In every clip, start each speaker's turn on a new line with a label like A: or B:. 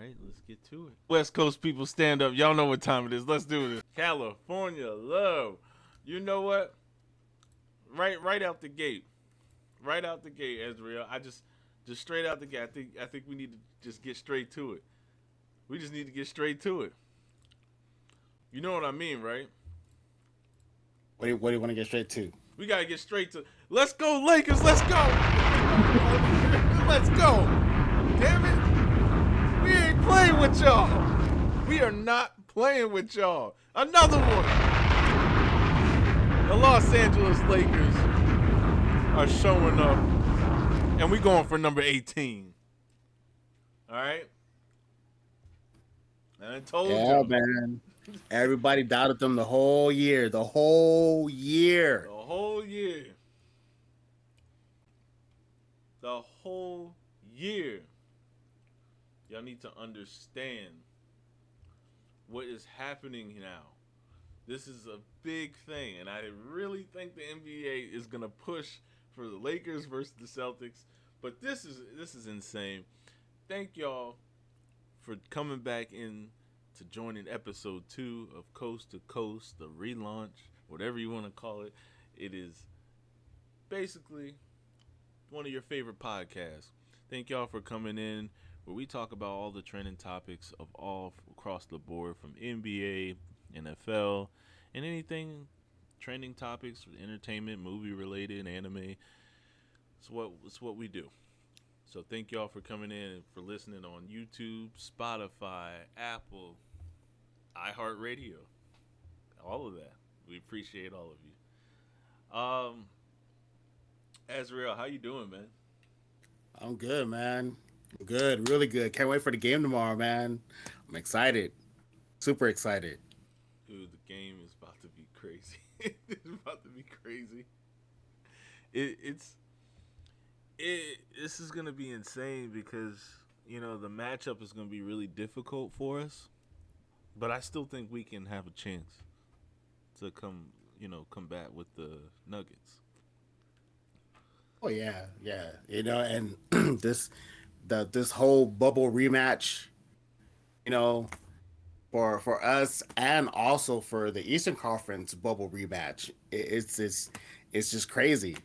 A: right, let's get to it. West Coast people, stand up. Y'all know what time it is. Let's do this. California love. You know what? Right out the gate. Right out the gate, Ezreal. I just straight out the gate. I think we need to just get straight to it. We just need to get straight to it. You know what I mean, right?
B: What do you want to get straight to?
A: We gotta get straight to. Let's go, Lakers. Let's go. Let's go. Damn it. We ain't playing with y'all. We are not playing with y'all. Another one. The Los Angeles Lakers are showing up, and we going for number 18. All right. I told
B: Yeah,
A: you.
B: man. Everybody doubted them the whole year. The whole year.
A: The whole year. The whole year. Y'all need to understand what is happening now. This is a big thing, and I really think the NBA is gonna push for the Lakers versus the Celtics. But this is insane. Thank y'all for coming back in to joining episode 2 of Coast to Coast, the relaunch, whatever you want to call it. It is basically one of your favorite podcasts. Thank y'all for coming in, where we talk about all the trending topics of all across the board, from NBA, NFL, and anything trending topics, entertainment, movie related, anime. It's what we do. So thank y'all for coming in and for listening on YouTube, Spotify, Apple, iHeartRadio, all of that. We appreciate all of you. Ezreal, how you doing, man?
B: I'm good, man. I'm good, really good. Can't wait for the game tomorrow, man. I'm excited. Super excited.
A: Dude, the game is about to be crazy. It's about to be crazy. It's this is gonna be insane because the matchup is gonna be really difficult for us, but I still think we can have a chance to combat with the Nuggets.
B: Oh yeah, yeah. And this whole bubble rematch, you know, for us and also for the Eastern Conference bubble rematch, it's just crazy.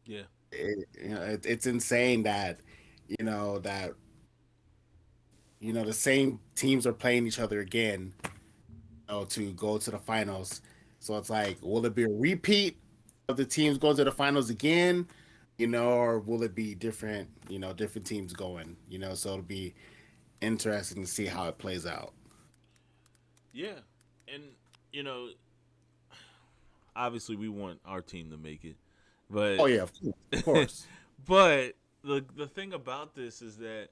A: Yeah,
B: It's insane that you know that the same teams are playing each other again, to go to the finals. So it's like, will it be a repeat of the teams going to the finals again, or will it be different, different teams going, so it'll be interesting to see how it plays out.
A: yeah, and you know, obviously we want our team to make it, but
B: Oh yeah, of course.
A: but the thing about this is that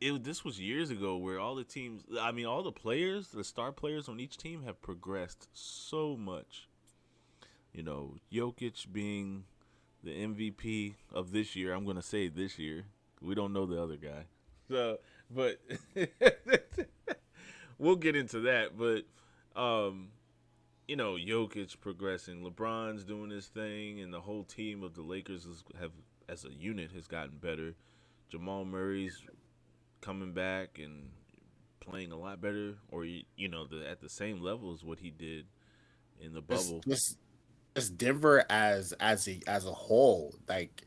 A: this was years ago where all the teams, I mean, all the players, the star players on each team have progressed so much. Jokic being the MVP of this year. I'm going to say this year. We don't know the other guy. So, but we'll get into that. But, Jokic progressing. LeBron's doing his thing, and the whole team of the Lakers as a unit, has gotten better. Jamal Murray's coming back and playing a lot better, or at the same level as what he did in the
B: Just,
A: bubble.
B: just, just Denver as a whole, like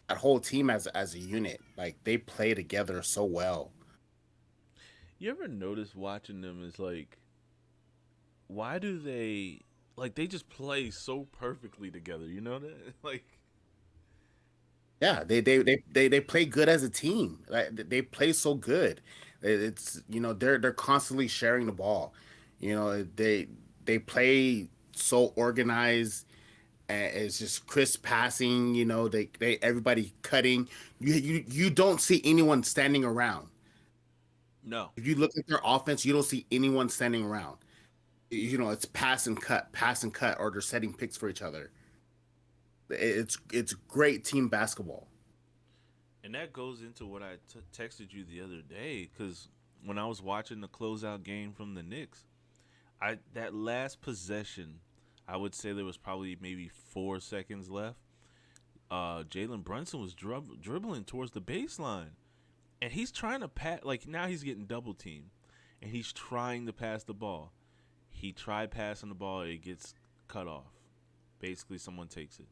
B: that whole team as a unit, like they play together so well.
A: You ever notice watching them is like, why do they just play so perfectly together? You know that like
B: Yeah, they play good as a team. Like they play so good. It's they're constantly sharing the ball. They play so organized. And it's just crisp passing. They everybody cutting. You don't see anyone standing around.
A: no,
B: If you look at their offense, you don't see anyone standing around. It's pass and cut, or they're setting picks for each other. It's great team basketball.
A: and that goes into what I texted you the other day, because when I was watching the closeout game from the Knicks, that last possession, I would say there was probably maybe 4 seconds left. Jalen Brunson was dribbling towards the baseline, and he's trying to pass. Like now he's getting double teamed, and he's trying to pass the ball. He tried passing the ball, it gets cut off. Basically, someone takes it.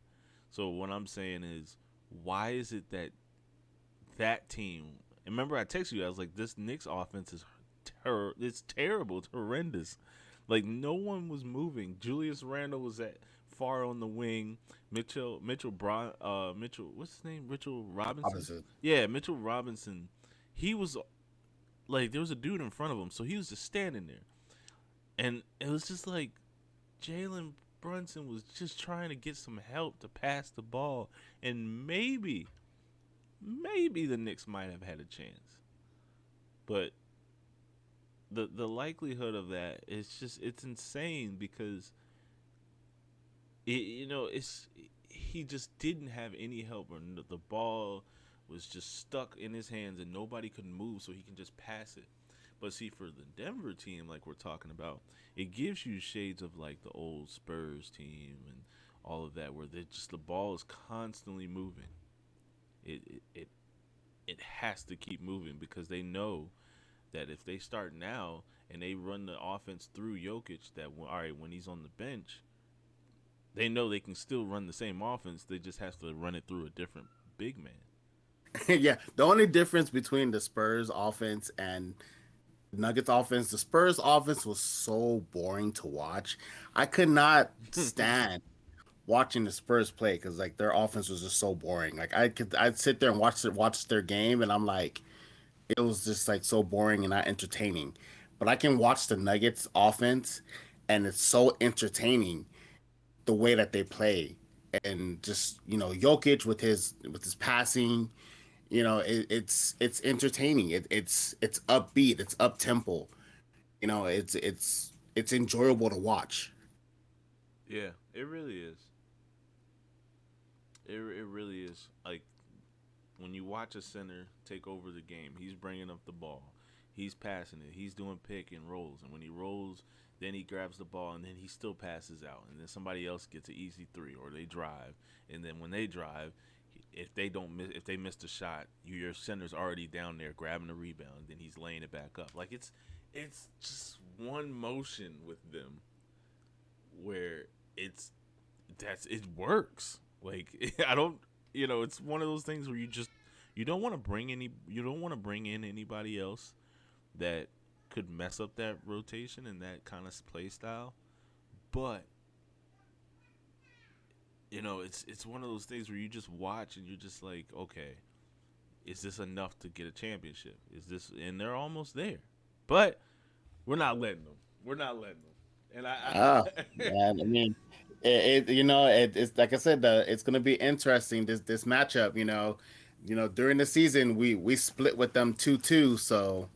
A: So what I'm saying is, why is it that that team? Remember, I texted you. I was like, this Knicks offense is it's terrible. It's horrendous. Like no one was moving. Julius Randle was at far on the wing. Mitchell, what's his name? Mitchell Robinson.
B: Opposite.
A: Yeah, Mitchell Robinson. He was like there was a dude in front of him, so he was just standing there, and it was just like Jalen Brunson was just trying to get some help to pass the ball, and maybe the Knicks might have had a chance, but the likelihood of that is just it's insane because it's he just didn't have any help, or the ball was just stuck in his hands and nobody could move, so he can just pass it. But see, for the Denver team, like we're talking about, it gives you shades of like the old Spurs team and all of that, where they just the ball is constantly moving. It has to keep moving because they know that if they start now and they run the offense through Jokic, that all right when he's on the bench, they know they can still run the same offense. They just have to run it through a different big man.
B: Yeah, the only difference between the Spurs offense and Nuggets offense, the Spurs offense was so boring to watch. I could not stand watching the Spurs play because like their offense was just so boring. Like I'd sit there and watch their game, and I'm like, it was just like so boring and not entertaining. But I can watch the Nuggets offense, and it's so entertaining the way that they play, and just Jokic with his passing. It's entertaining. It's upbeat. It's up tempo. It's enjoyable to watch.
A: Yeah, it really is. It really is. Like when you watch a center take over the game, he's bringing up the ball, he's passing it, he's doing pick and rolls, and when he rolls, then he grabs the ball and then he still passes out, and then somebody else gets an easy three or they drive, and then when they drive, if they missed a shot, your center's already down there grabbing the rebound, and then he's laying it back up. Like it's just one motion with them where it works. Like I don't, it's one of those things where you don't want to bring in anybody else that could mess up that rotation and that kind of play style. But it's one of those things where you just watch and you're just like, okay, is this enough to get a championship? Is this, and they're almost there, but we're not letting them. We're not letting them. And
B: Man, I mean, it's like I said, it's going to be interesting this matchup. During the season we split with them 2-2, so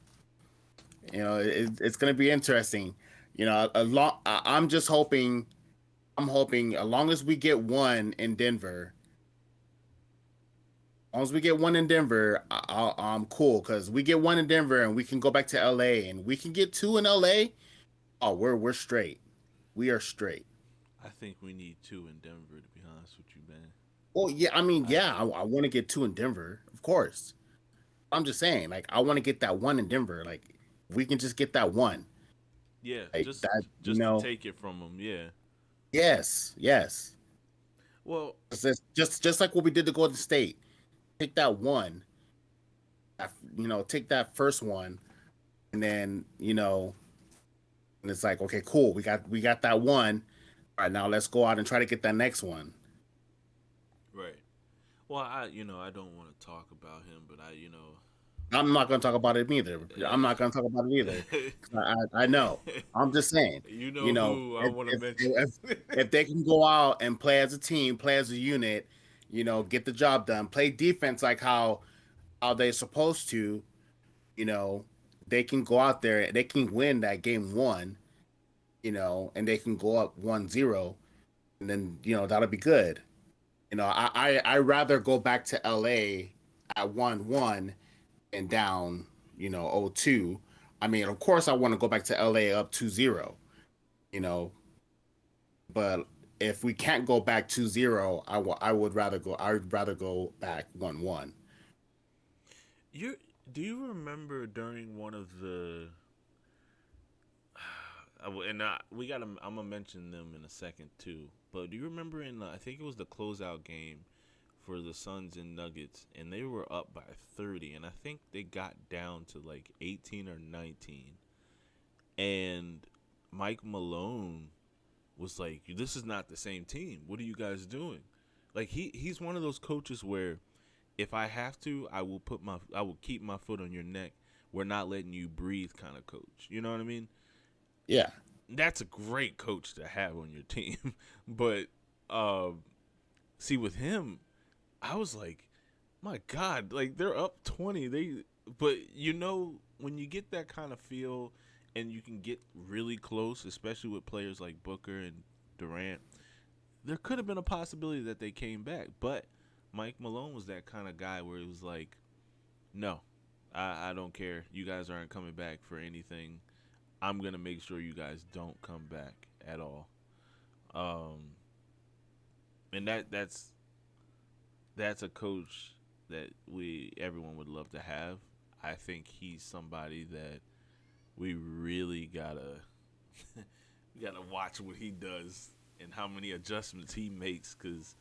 B: it's going to be interesting. I'm just hoping. I'm hoping as long as we get one in Denver, as long as we get one in Denver, I'm cool because we get one in Denver and we can go back to LA and we can get two in LA. Oh, we're straight. We are straight.
A: I think we need two in Denver, to be honest with you, man.
B: Well, yeah, I mean, yeah, I want to get two in Denver, of course. I'm just saying, like, I want to get that one in Denver. Like, we can just get that one.
A: Yeah,
B: Like
A: just
B: that,
A: just to take it from them. Yeah.
B: yes.
A: Well,
B: Just like what we did to Golden State. Take that one. Take that first one, and then and it's like, okay, cool. We got that one. All right, now let's go out and try to get that next one.
A: right. Well, I don't want to talk about him, but
B: I'm not going to talk about it either. I'm not going to talk about it either. I know. I'm just saying.
A: Who I want to mention.
B: If they can go out and play as a team, play as a unit, get the job done, play defense like how they're supposed to, you know, they can go out there, they can win that game one, and they can go up 1-0, and then, that'll be good. I rather go back to LA at 1-1 and down, 0-2. I mean, of course I want to go back to LA up 2-0, you know, but if we can't go back 2-0, I would rather go back 1-1.
A: You Do you remember during one of the we got I'm gonna mention them in a second too. But do you remember in I think it was the closeout game for the Suns and Nuggets, and they were up by 30, and I think they got down to like 18 or 19, and Mike Malone was like, "This is not the same team. What are you guys doing?" Like he's one of those coaches where if I have to, I will keep my foot on your neck. We're not letting you breathe, kind of coach. You know what I mean?
B: Yeah.
A: That's a great coach to have on your team. But see, with him, I was like, my God, like they're up 20. But when you get that kind of feel, and you can get really close, especially with players like Booker and Durant, there could have been a possibility that they came back. But Mike Malone was that kind of guy where it was like, no, I don't care. You guys aren't coming back for anything. I'm gonna make sure you guys don't come back at all. Um, and that's a coach that we everyone would love to have. I think he's somebody that we really gotta we gotta watch what he does and how many adjustments he makes, because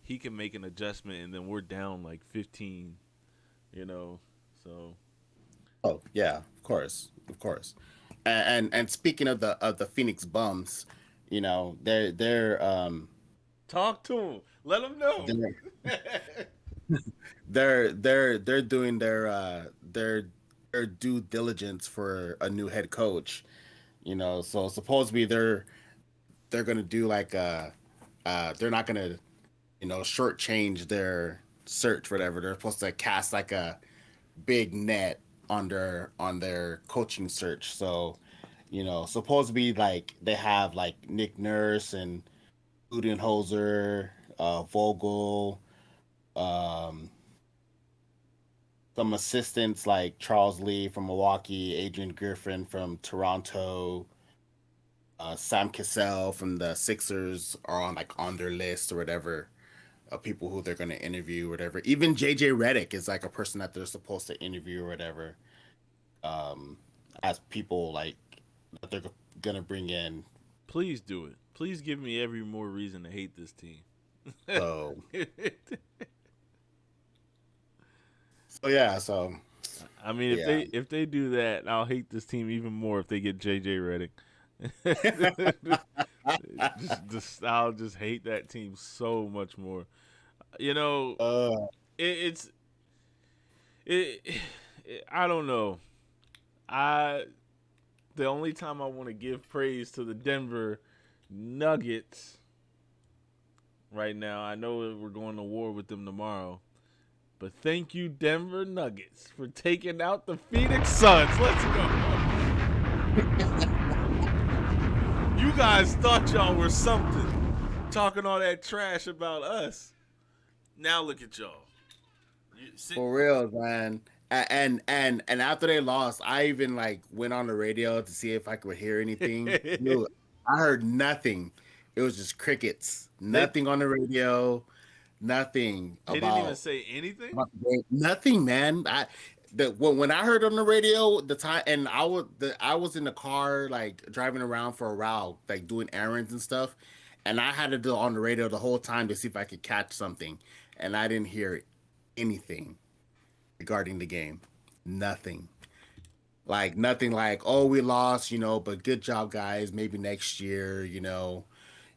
A: he can make an adjustment and then we're down like 15. You know, so
B: Oh yeah, of course, of course. And speaking of the Phoenix Bums,
A: talk to him. Let him know.
B: they're they're doing their due diligence for a new head coach. So supposedly they're gonna do like they're not gonna shortchange their search, whatever. They're supposed to cast like a big net on their coaching search. So, supposed to be like they have like Nick Nurse and Budenholzer, Vogel, um, some assistants like Charles Lee from Milwaukee, Adrian Griffin from Toronto, Sam Cassell from the Sixers are on their list or whatever of people who they're going to interview or whatever. Even JJ Redick is like a person that they're supposed to interview or whatever. Um, as people like that they're gonna bring in.
A: Please do it. Please give me every more reason to hate this team.
B: So so yeah, so
A: I mean,
B: yeah.
A: if they do that, I'll hate this team even more if they get JJ Redick. I'll just hate that team so much more. You know,
B: Uh,
A: it's it, I don't know. I The only time I want to give praise to the Denver Nuggets right now. I know we're going to war with them tomorrow, but thank you, Denver Nuggets, for taking out the Phoenix Suns. Let's go. You guys thought y'all were something, talking all that trash about us. Now look at y'all.
B: for real, man. And after they lost, I even like went on the radio to see if I could hear anything.
A: they
B: Dude, I heard nothing. It was just crickets. Nothing on the radio. Nothing
A: they didn't even say anything.
B: about the game. Nothing, man. When I heard on the radio the time, and I was in the car like driving around for a route, like doing errands and stuff, and I had to do it on the radio the whole time to see if I could catch something, and I didn't hear anything regarding the game. Nothing. Like nothing like, oh, we lost, but good job, guys. Maybe next year,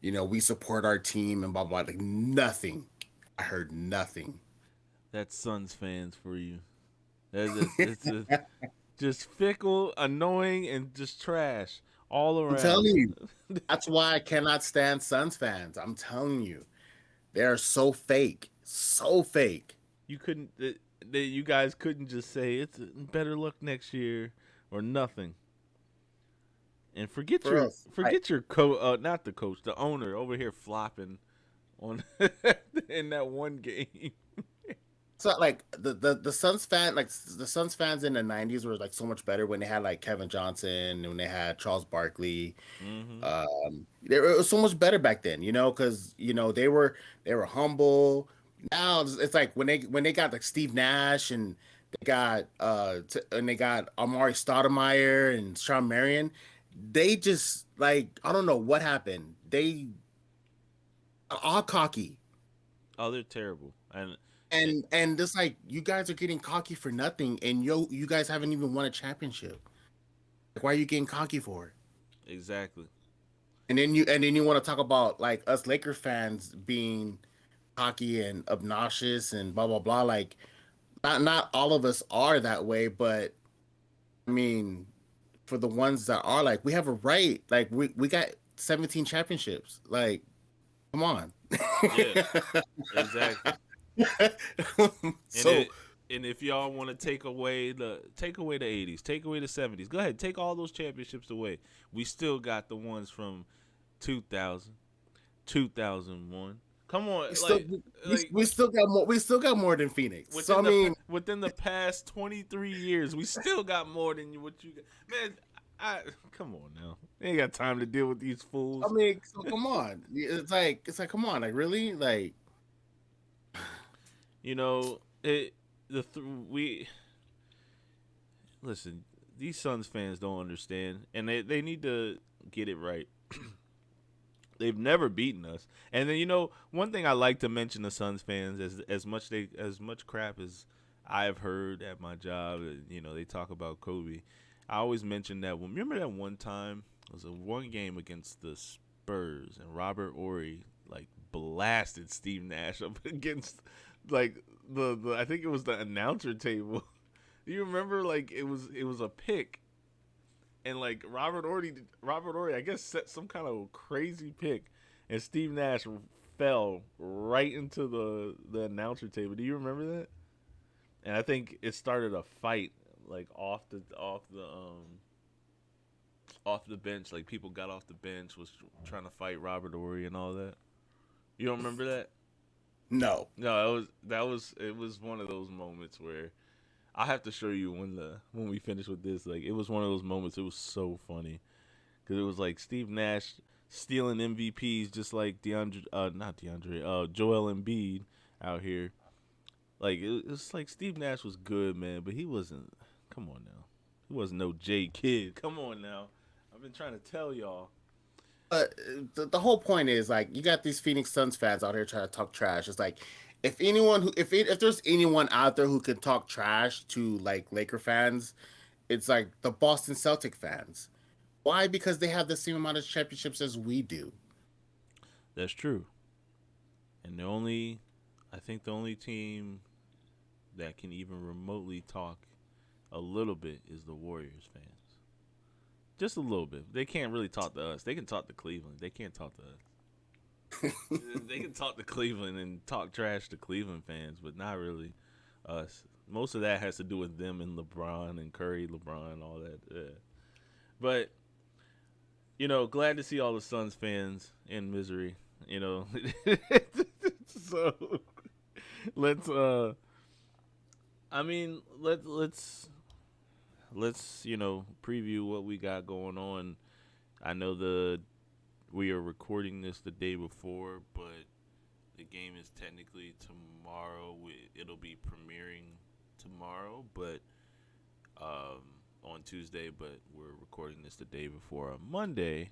B: we support our team and blah blah. Like nothing. I heard nothing.
A: That's Suns fans for you. It's just fickle, annoying, and just trash all
B: I'm telling
A: around.
B: you. That's why I cannot stand Suns fans. I'm telling you. They are so fake. So fake.
A: You couldn't. You guys couldn't just say it's better luck next year or nothing. And
B: For us.
A: forget your not the coach, the owner over here flopping on in that one game.
B: So like the Suns fan like the Suns fans in the '90s were like so much better when they had like Kevin Johnson and when they had Charles Barkley.
A: Hmm.
B: It was so much better back then, because they were humble. Now it's like when they got like Steve Nash and They got and they got Amari Stoudemire and Sean Marion. They just like I don't know what happened. They are all cocky.
A: Oh, they're terrible. And
B: And just like you guys are getting cocky for nothing, and you guys haven't even won a championship. Like, why are you getting cocky for?
A: exactly.
B: And then you want to talk about like us Laker fans being cocky and obnoxious and blah blah blah. Like not all of us are that way, but I mean, for the ones that are like, we have a right. Like we got 17 championships. Like, come on.
A: Yeah, exactly. And
B: So
A: if y'all want to take away the 80s, take away the 70s, go ahead, take all those championships away. We still got the ones from 2000, 2001. Come on,
B: we still
A: like
B: we still got more. We still got more than Phoenix. So I mean,
A: within the past 23 years, we still got more than what you got. Man, I come on now. Ain't got time to deal with these fools.
B: so come on. It's like come on. Like really, like
A: You know, it the we listen. These Suns fans don't understand, and they need to get it right. They've never beaten us. And then one thing I like to mention to Suns fans as much crap as I've heard at my job. They talk about Kobe. I always mention that. Remember that one time it was a one game against the Spurs, and Robert Ory like blasted Steve Nash up against like the I think it was the announcer table. You remember like it was a pick, and like Robert Ory, I guess set some kind of crazy pick, and Steve Nash fell right into the announcer table. Do you remember that? And I think it started a fight like off the bench. Like people got off the bench, was trying to fight Robert Ory and all that. You don't remember that?
B: no.
A: No, it was one of those moments where I have to show you when we finish with this. Like it was one of those moments. It was so funny because it was like Steve Nash stealing MVPs just like not DeAndre, Joel Embiid out here. Like it was like Steve Nash was good, man, but he wasn't. Come on now, he wasn't no J Kid. Come on now, I've been trying to tell y'all.
B: But the whole point is like you got these Phoenix Suns fans out here trying to talk trash. It's like if there's anyone out there who can talk trash to like Laker fans, it's like the Boston Celtic fans. Why? Because they have the same amount of championships as we do.
A: That's true, and I think the only team that can even remotely talk a little bit is the Warriors fans. Just a little bit. They can't really talk to us. They can talk to Cleveland. They can't talk to us. They can talk to Cleveland and talk trash to Cleveland fans, but not really us. Most of that has to do with them and LeBron and Curry, LeBron, all that. Yeah. But glad to see all the Suns fans in misery. So let's. I mean, let's preview what we got going on. I know we are recording this the day before, but the game is technically tomorrow. It'll be premiering tomorrow, but on Tuesday. But we're recording this the day before on Monday.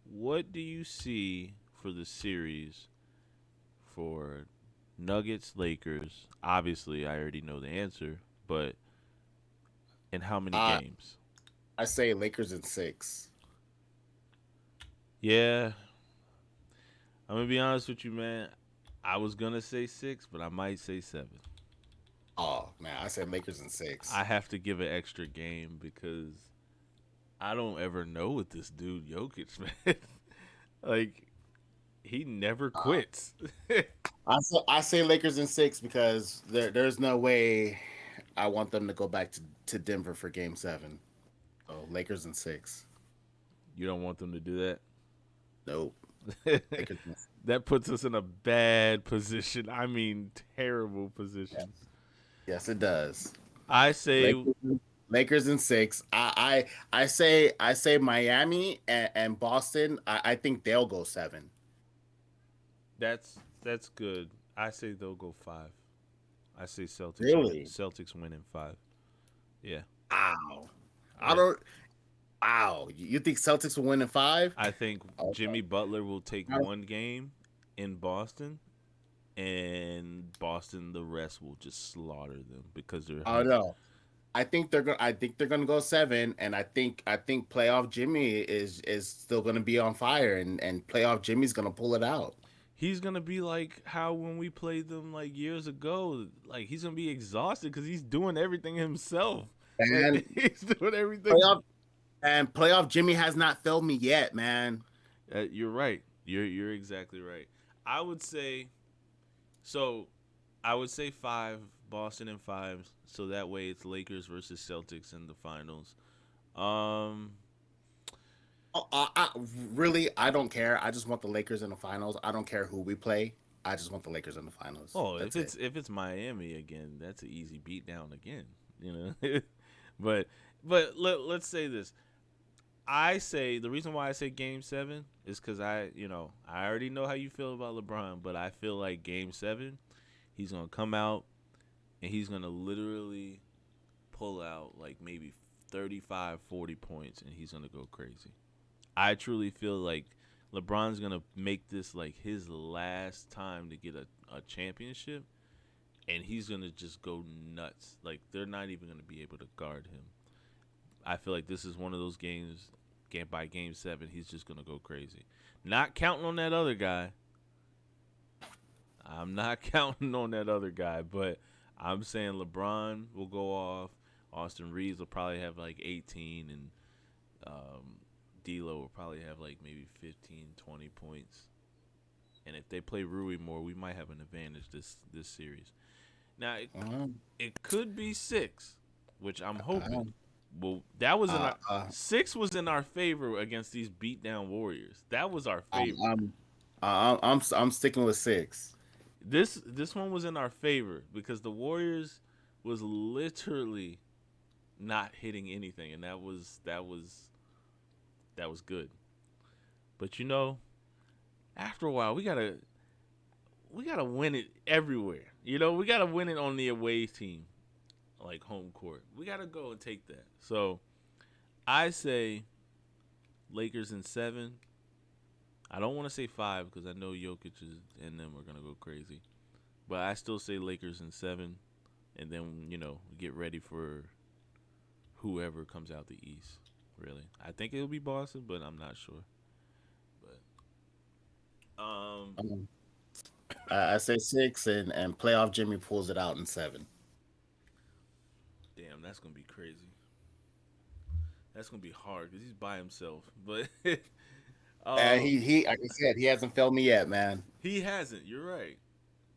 A: What do you see for the series for Nuggets Lakers? Obviously, I already know the answer, but in how many games?
B: I say Lakers in 6.
A: Yeah, I'm gonna be honest with you, man. I was gonna say 6, but I might say 7.
B: Oh man, I said Lakers in 6.
A: I have to give an extra game because I don't ever know with this dude Jokic, man. Like he never quits.
B: I say Lakers in 6 because there's no way I want them to go back to Denver for Game 7. So Lakers in 6.
A: You don't want them to do that?
B: Nope.
A: That puts us in a bad position. I mean, terrible position.
B: Yes, it does.
A: I say
B: Lakers in 6. I say Miami and Boston. I think they'll go 7.
A: that's good. I say they'll go 5. I say Celtics win.
B: Really?
A: Celtics win in 5. Yeah.
B: Wow. I
A: Yeah.
B: don't. Wow. You think Celtics will win in 5?
A: I think
B: Okay.
A: Jimmy Butler will take
B: I don't-
A: one game in Boston, and Boston the rest will just slaughter them because they're
B: I don't
A: hyped.
B: know. I think they're gonna go 7, and I think playoff Jimmy is still gonna be on fire, and playoff Jimmy's gonna pull it out.
A: He's gonna be like how when we played them like years ago. Like he's gonna be exhausted because he's doing everything himself. Like
B: And
A: he's doing everything.
B: playoff Jimmy has not failed me yet, man.
A: You're right. You're exactly right. I would say so. I would say 5, Boston in 5. So that way it's Lakers versus Celtics in the finals. Um,
B: I really, I don't care. I just want the Lakers in the finals. I don't care who we play. I just want the Lakers in the finals.
A: oh,
B: That's it.
A: if it's Miami again, that's an easy beat down again. You know, but let's say this. I say the reason why I say Game 7 is because I already know how you feel about LeBron, but I feel like Game 7, he's gonna come out and he's gonna literally pull out like maybe 35, 40 points, and he's gonna go crazy. I truly feel like LeBron's gonna make this like his last time to get a championship, and he's gonna just go nuts. Like they're not even gonna be able to guard him. I feel like this is one of those games. By Game 7, he's just gonna go crazy. Not counting on that other guy. I'm not counting on that other guy, but I'm saying LeBron will go off. Austin Reeves will probably have like 18, and D'Lo will probably have like maybe 15, 20 points. And if they play Rui more, we might have an advantage this series. Now it could be 6, which I'm hoping. Well, that was in our 6 was in our favor against these beat down Warriors. That was our favor.
B: I'm sticking with 6.
A: This one was in our favor because the Warriors was literally not hitting anything, and that was good. But after a while, we gotta win it everywhere. We gotta win it on the away team, like home court. We gotta go and take that. So I say Lakers in 7. I don't want to say 5 because I know Jokic and them are gonna go crazy, but I still say Lakers in 7, and then get ready for whoever comes out the East. Really, I think it'll be Boston, but I'm not sure. But
B: I say 6, and playoff Jimmy pulls it out in 7.
A: damn, that's gonna be crazy. That's gonna be hard because he's by himself. But
B: And he like I said, he hasn't failed me yet, man.
A: he hasn't. You're right,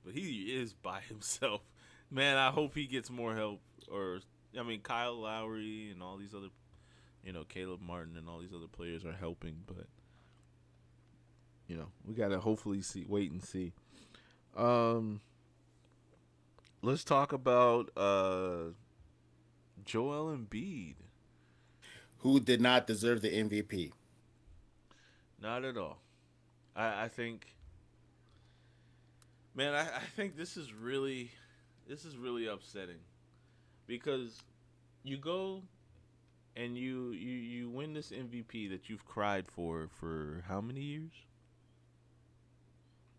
A: but he is by himself. Man, I hope he gets more help. Or Kyle Lowry and all these other, Caleb Martin and all these other players are helping. But we gotta hopefully wait and see. Let's talk about Joel Embiid.
B: Who did not deserve the MVP?
A: Not at all. I think, man, I think this is really upsetting because you go and you win this MVP that you've cried for how many years?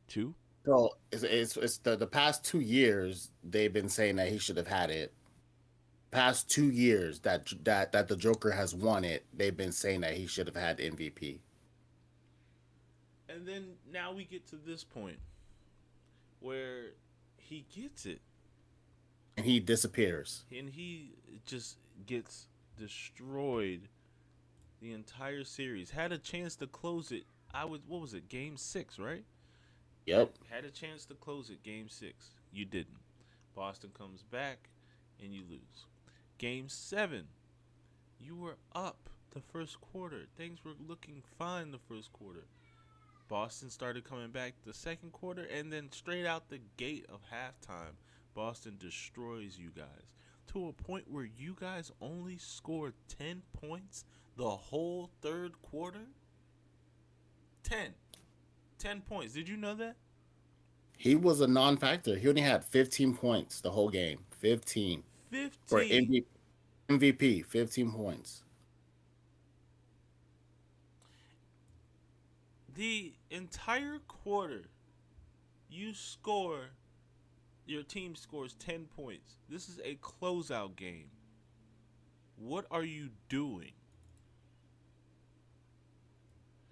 A: 2?
B: So it's the past 2 years they've been saying that he should have had it. Past 2 years that the Joker has won it, they've been saying that he should have had MVP.
A: And then now we get to this point where he gets it.
B: And he disappears.
A: And he just gets destroyed the entire series. Had a chance to close it. What was it? Game 6, right?
B: Yep.
A: Had a chance to close it. Game 6. You didn't. Boston comes back and you lose. Game 7. You were up the first quarter. Things were looking fine the first quarter. Boston started coming back the second quarter, and then straight out the gate of halftime, Boston destroys you guys to a point where you guys only scored 10 points the whole third quarter. 10 points. Did you know that?
B: He was a non-factor. He only had 15 points the whole game. 15 for
A: 15.
B: MVP. 15 points.
A: The entire quarter, you score. Your team scores 10 points. This is a closeout game. What are you doing?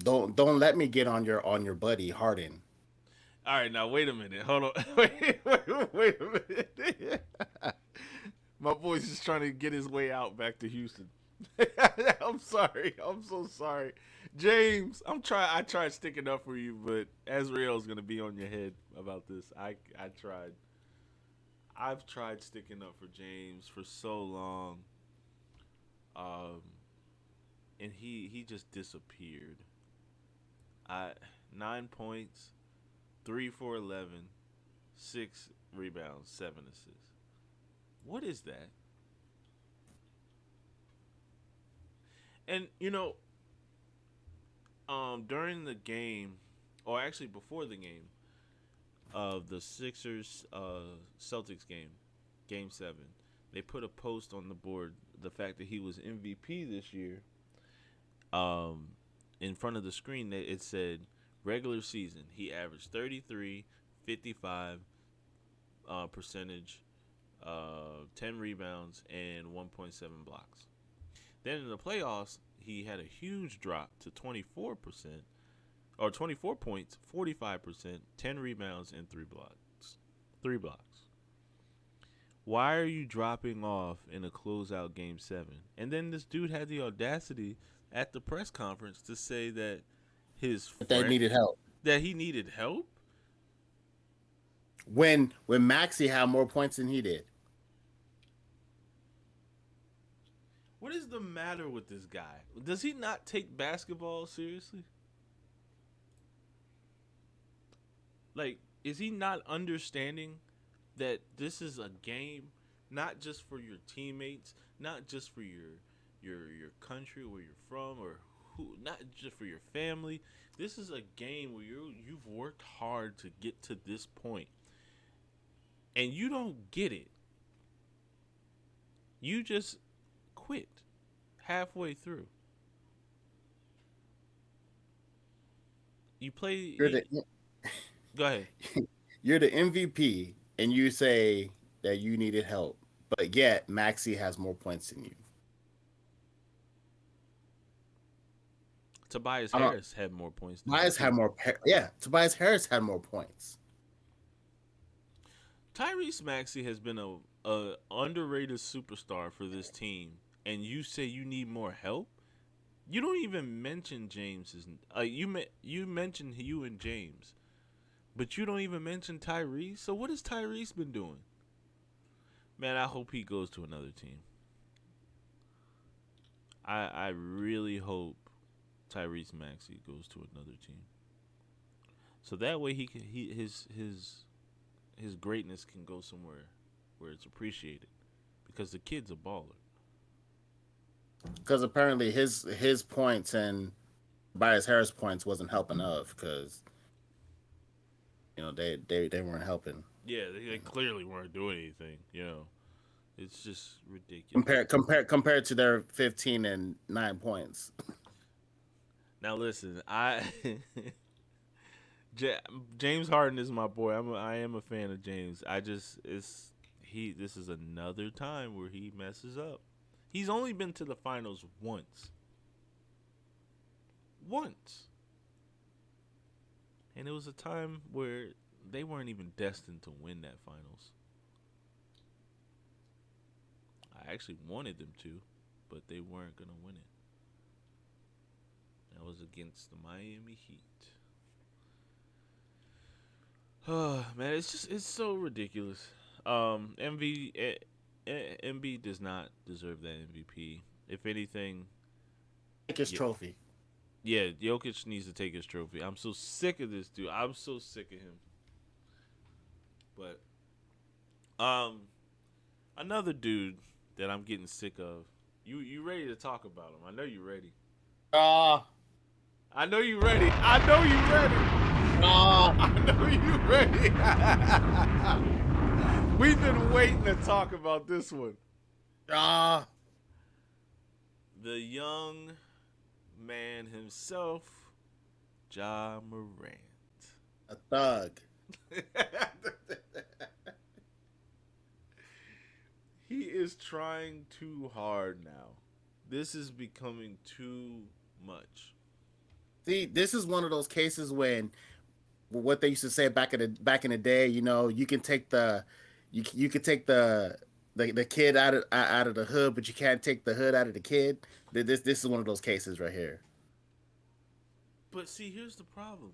B: Don't let me get on your buddy Harden.
A: All right, now wait a minute. Hold on. Wait a minute. My boy's just trying to get his way out back to Houston. I'm sorry. I'm so sorry. James, I tried sticking up for you, but Azrael's gonna be on your head about this. I tried. I've tried sticking up for James for so long. Um and he just disappeared. I 9 points, 3 for 11, 6 rebounds, 7 assists. What is that? And during the game, or actually before the game of the Sixers Celtics game, Game 7, they put a post on the board the fact that he was MVP this year. In front of the screen, it said regular season he averaged 33, 55 percentage, 10 rebounds, and 1.7 blocks. Then in the playoffs, he had a huge drop to 24%, or 24 points, 45%, 10 rebounds, and 3 blocks. 3 blocks. Why are you dropping off in a closeout Game 7? And then this dude had the audacity at the press conference to say that
B: They needed help.
A: That he needed help?
B: When Maxey had more points than he did.
A: What is the matter with this guy? Does he not take basketball seriously? Like, is he not understanding that this is a game not just for your teammates, not just for your country, where you're from, or not just for your family. This is a game where you've worked hard to get to this point, and you don't get it. You just quit halfway through. You play. Go ahead.
B: You're the MVP, and you say that you needed help, but yet Maxey has more points than you.
A: Tobias Harris had more points.
B: Tobias Harris had more points.
A: Tyrese Maxey has been a underrated superstar for this team, and you say you need more help. You don't even mention James's. You mentioned you and James, but you don't even mention Tyrese. So what has Tyrese been doing? Man, I hope he goes to another team. I really hope Tyrese Maxey goes to another team, so that way his greatness can go somewhere where it's appreciated, because the kid's a baller.
B: Because apparently his points and Tobias Harris points wasn't helping enough, because they weren't helping.
A: Yeah, they clearly weren't doing anything. It's just ridiculous.
B: Compared to their 15 and 9 points.
A: Now listen, James Harden is my boy. I am a fan of James. This is another time where he messes up. He's only been to the finals once. And it was a time where they weren't even destined to win that finals. I actually wanted them to, but they weren't going to win it. That was against the Miami Heat. Oh, man, it's so ridiculous. Embiid does not deserve that MVP. If anything,
B: take his trophy.
A: Yeah, Jokic needs to take his trophy. I'm so sick of this dude. I'm so sick of him. But another dude that I'm getting sick of. You ready to talk about him? I know you're ready. I know you're ready.
B: Oh,
A: I know you ready. We've been waiting to talk about this one.
B: oh.
A: The young man himself, Jamorant.
B: A thug.
A: He is trying too hard now. This is becoming too much.
B: See, this is one of those cases when what they used to say back in the day. You can take you can take the kid out of the hood, but you can't take the hood out of the kid. This is one of those cases right here.
A: But see, here's the problem.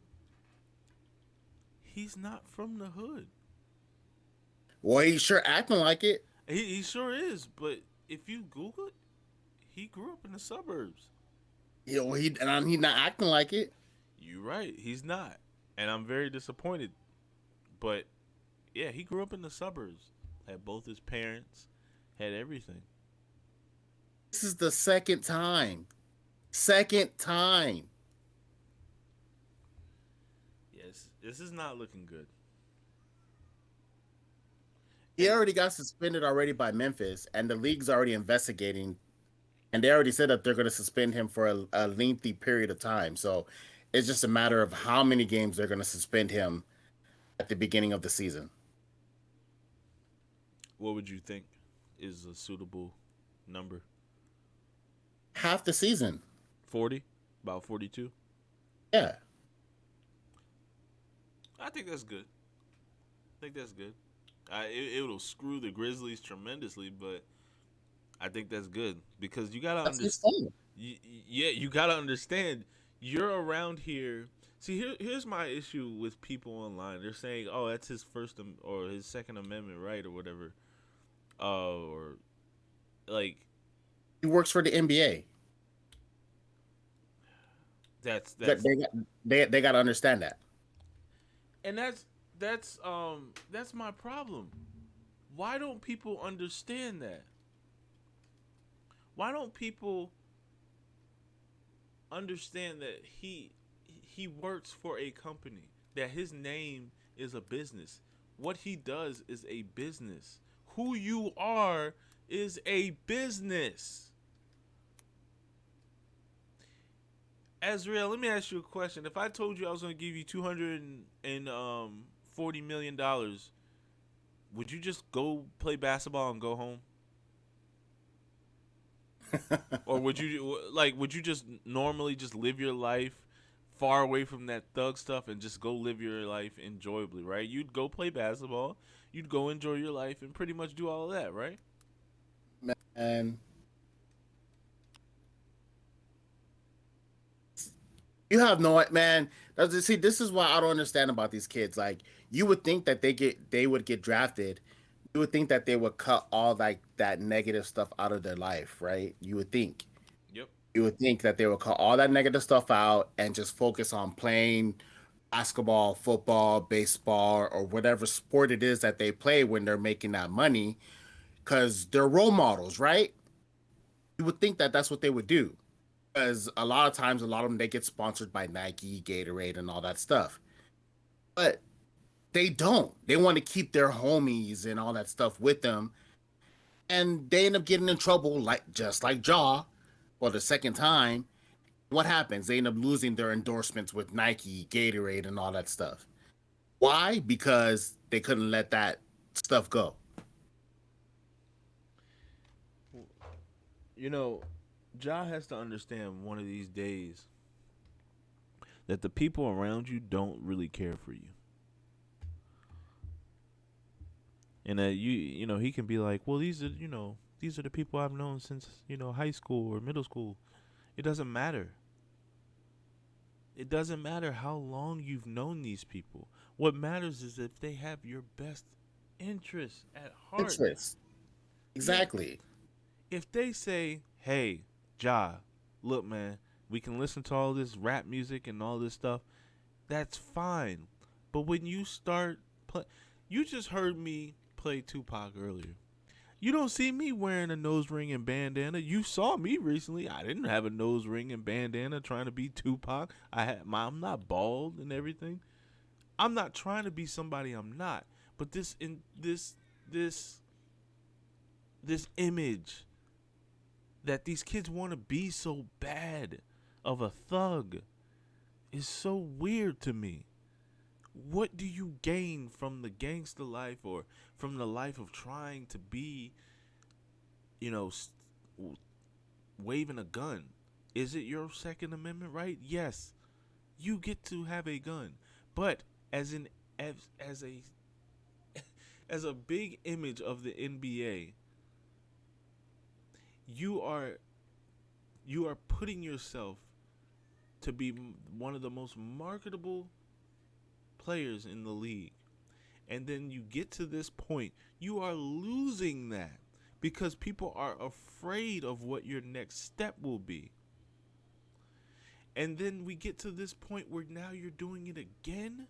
A: He's not from the hood.
B: Well, he's sure acting like it.
A: He sure is, but if you Google it, he grew up in the suburbs.
B: He's not acting like it.
A: You're right, he's not. And I'm very disappointed. But yeah, he grew up in the suburbs. Had both his parents, had everything.
B: This is the second time. Second time.
A: Yes, this is not looking good.
B: He already got suspended already by Memphis, and the league's already investigating, and they already said that they're going to suspend him for a lengthy period of time. So it's just a matter of how many games they're going to suspend him at the beginning of the season.
A: What would you think is a suitable number?
B: Half the season.
A: 40? About 42?
B: Yeah.
A: I think that's good. It'll screw the Grizzlies tremendously, but I think that's good because you gotta understand. You gotta understand. You're around here. See, here's my issue with people online. They're saying, "Oh, that's his first or his Second Amendment right or whatever," or like
B: he works for the NBA.
A: That's
B: they got to understand that.
A: And that's my problem. Why don't people understand that? Why don't people understand that he works for a company, that his name is a business. What he does is a business. Who you are is a business. Azrael, let me ask you a question. If I told you I was going to give you $240 million, would you just go play basketball and go home? Or would you just normally just live your life far away from that thug stuff and just go live your life enjoyably, right? You'd go play basketball, you'd go enjoy your life and pretty much do all of that, right?
B: Man, you have no man. See, this is why I don't understand about these kids. Like, you would think that they would get drafted. You would think that they would cut all like that negative stuff out of their life, right? You would think.
A: Yep.
B: You would think that they would cut all that negative stuff out and just focus on playing basketball, football, baseball, or whatever sport it is that they play when they're making that money, because they're role models, right? You would think that that's what they would do. Because a lot of times, a lot of them, they get sponsored by Nike, Gatorade, and all that stuff. But they don't. They want to keep their homies and all that stuff with them. And they end up getting in trouble, just like 𝐥 for the second time. What happens? They end up losing their endorsements with Nike, Gatorade, and all that stuff. Why? Because they couldn't let that stuff go.
A: You know, 𝐥 has to understand one of these days that the people around you don't really care for you. And that he can be like, well, these are the people I've known since, high school or middle school. It doesn't matter. It doesn't matter how long you've known these people. What matters is if they have your best interest at heart.
B: Exactly.
A: If they say, hey, 𝐥, look, man, we can listen to all this rap music and all this stuff, that's fine. But when you start you just heard me play Tupac earlier. You don't see me wearing a nose ring and bandana. You saw me recently. I didn't have a nose ring and bandana trying to be Tupac. I'm not bald and everything. I'm not trying to be somebody I'm not, but this this image that these kids want to be so bad of a thug is so weird to me. What do you gain from the gangster life or from the life of trying to be, you know, waving a gun? Is it your Second Amendment right? Yes, you get to have a gun, but as an as a as a big image of the NBA, you are putting yourself to be one of the most marketable players in the league. And then you get to this point, you are losing that because people are afraid of what your next step will be. And then we get to this point where now you're doing it again.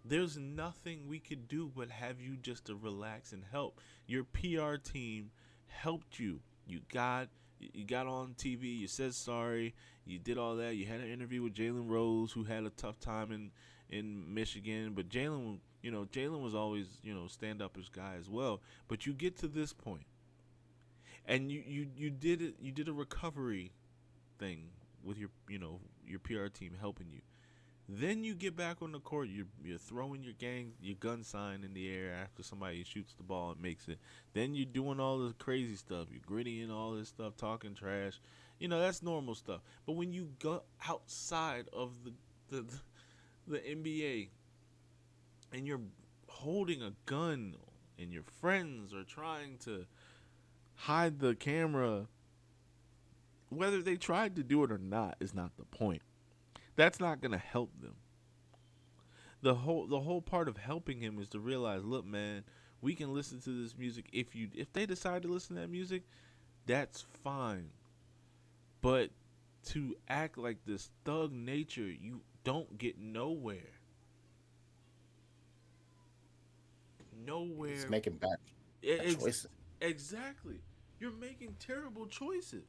A: There's nothing we could do but have you just to relax and help. Your PR team helped you. You got on TV. You said sorry. You did all that. You had an interview with Jalen Rose, who had a tough time in Michigan. But Jalen was always, stand upper's guy as well. But you get to this point, and you did it. You did a recovery thing with your PR team helping you. Then you get back on the court. You're throwing your gun sign in the air after somebody shoots the ball and makes it. Then you're doing all this crazy stuff. You're grittying all this stuff, talking trash. That's normal stuff. But when you go outside of the NBA and you're holding a gun and your friends are trying to hide the camera, whether they tried to do it or not is not the point. That's not going to help them. The whole part of helping him is to realize, look, man, we can listen to this music. If they decide to listen to that music, that's fine. But to act like this thug nature, you don't get nowhere. Nowhere.
B: It's making bad choices.
A: Exactly. You're making terrible choices.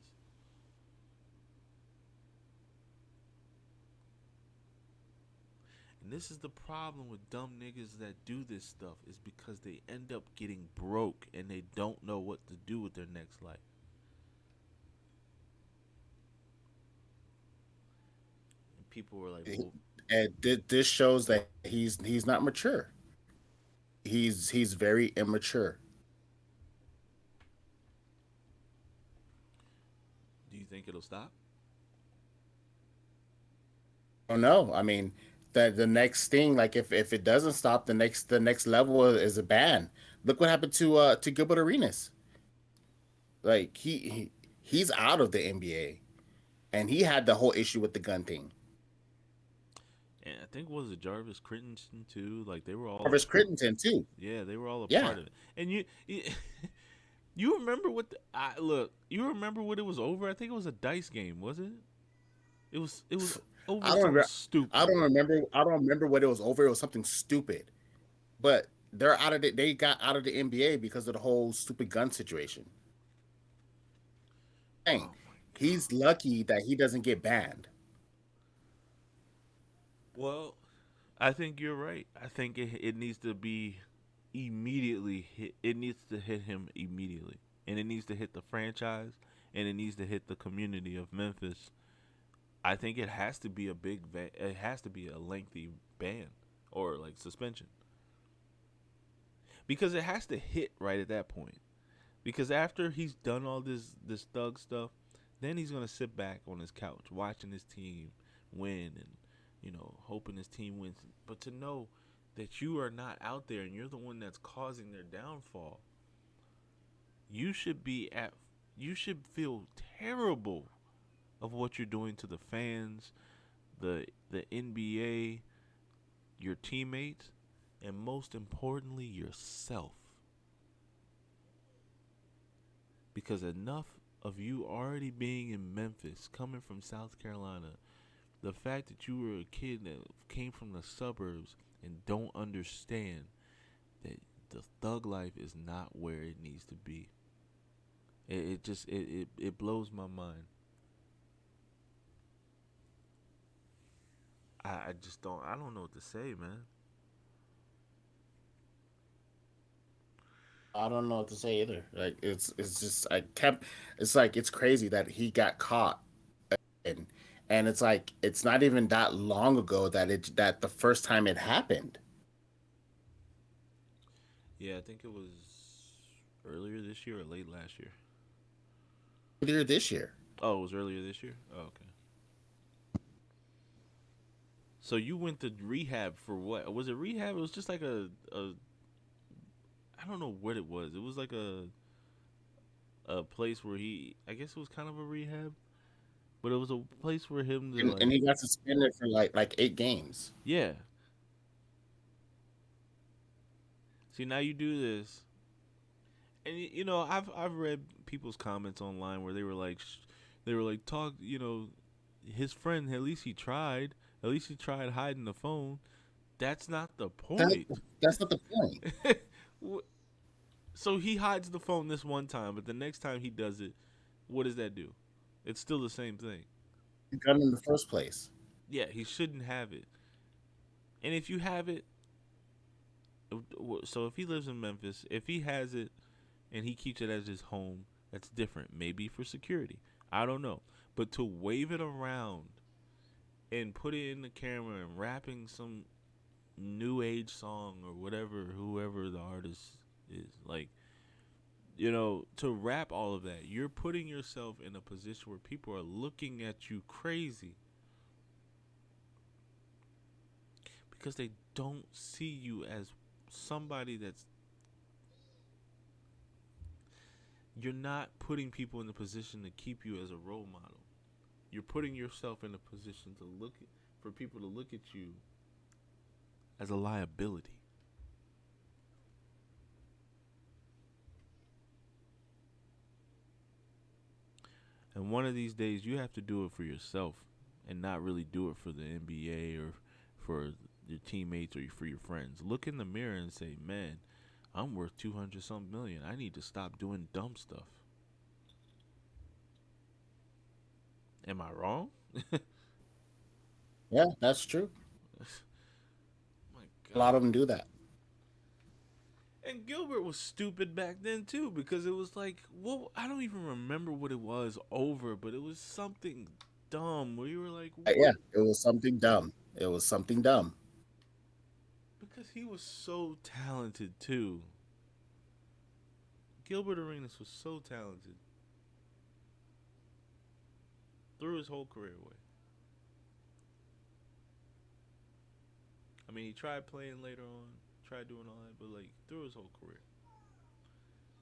A: And this is the problem with dumb niggas that do this stuff, is because they end up getting broke and they don't know what to do with their next life. And people were like, well,
B: and this shows that he's not mature. He's very immature.
A: do you think it'll stop?
B: Oh no, I mean the next thing, like if it doesn't stop, the next level is a ban. Look what happened to Gilbert Arenas. Like he's out of the NBA, and he had the whole issue with the gun thing.
A: And I think, was it Jarvis Crittenton too? Like, they were all,
B: Jarvis Crittenton too.
A: yeah, they were all a
B: Yeah.
A: part of it. And you remember what look, you remember what it was over? I think it was a dice game, was it? It was over
B: I don't
A: something
B: remember.
A: stupid.
B: I don't remember what it was over. It was something stupid, but they're out of it. They got out of the NBA because of the whole stupid gun situation. Dang,
A: Oh my god.
B: he's lucky that he doesn't get banned.
A: Well, I think you're right. I think it needs to be immediately hit. It needs to hit him immediately, and it needs to hit the franchise, and it needs to hit the community of Memphis. I think it has to be it has to be a lengthy ban or like suspension, because it has to hit right at that point. Because after he's done all this thug stuff, then he's gonna sit back on his couch watching his team win and hoping his team wins. But to know that you are not out there and you're the one that's causing their downfall, you should be at you should feel terrible of what you're doing to the fans, the NBA, your teammates, and most importantly yourself. Because enough of you already being in Memphis, coming from South Carolina, the fact that you were a kid that came from the suburbs and don't understand that the thug life is not where it needs to be. It blows my mind. I just don't. I don't know what to say, man.
B: I don't know what to say either. Like it's just I kept it's like it's crazy that he got caught and it's like it's not even that long ago that the first time it happened.
A: Yeah, I think it was earlier this year or late last year.
B: Earlier this year.
A: Oh, it was earlier this year. Oh, okay. So you went to rehab for what? Was it rehab? It was just like a I don't know what it was. It was like a place where he I guess it was kind of a rehab, but it was a place for him to
B: And
A: like
B: he got suspended for like 8 games.
A: yeah. See, now you do this, and you know I've read people's comments online where they were like talk his friend at least he tried hiding the phone. That's not the
B: That,
A: point.
B: that's not the point.
A: So he hides the phone this one time, but the next time he does it, what does that do? It's still the same thing.
B: He got him in the first place.
A: Yeah, he shouldn't have it. And if you have it, so if he lives in Memphis, if he has it and he keeps it as his home, that's different. Maybe for security. I don't know. But to wave it around and put it in the camera and rapping some new age song or whatever, whoever the artist is, like, to rap all of that, you're putting yourself in a position where people are looking at you crazy because they don't see you as somebody that's you're not putting people in the position to keep you as a role model. You're putting yourself in a position to for people to look at you as a liability. And one of these days you have to do it for yourself and not really do it for the NBA or for your teammates or for your friends. Look in the mirror and say, "Man, I'm worth 200 something million. I need to stop doing dumb stuff." Am I wrong?
B: Yeah, that's true.
A: My
B: A lot
A: God.
B: of them do that.
A: And Gilbert was stupid back then too because it was like, well, I don't even remember what it was over, but it was something dumb where you were like,
B: Yeah,
A: what?
B: it was something dumb. It was something dumb.
A: Because he was so talented too. Gilbert Arenas was so talented. Threw his whole career away. I mean, he tried playing later on, tried doing all that, but like threw his whole career.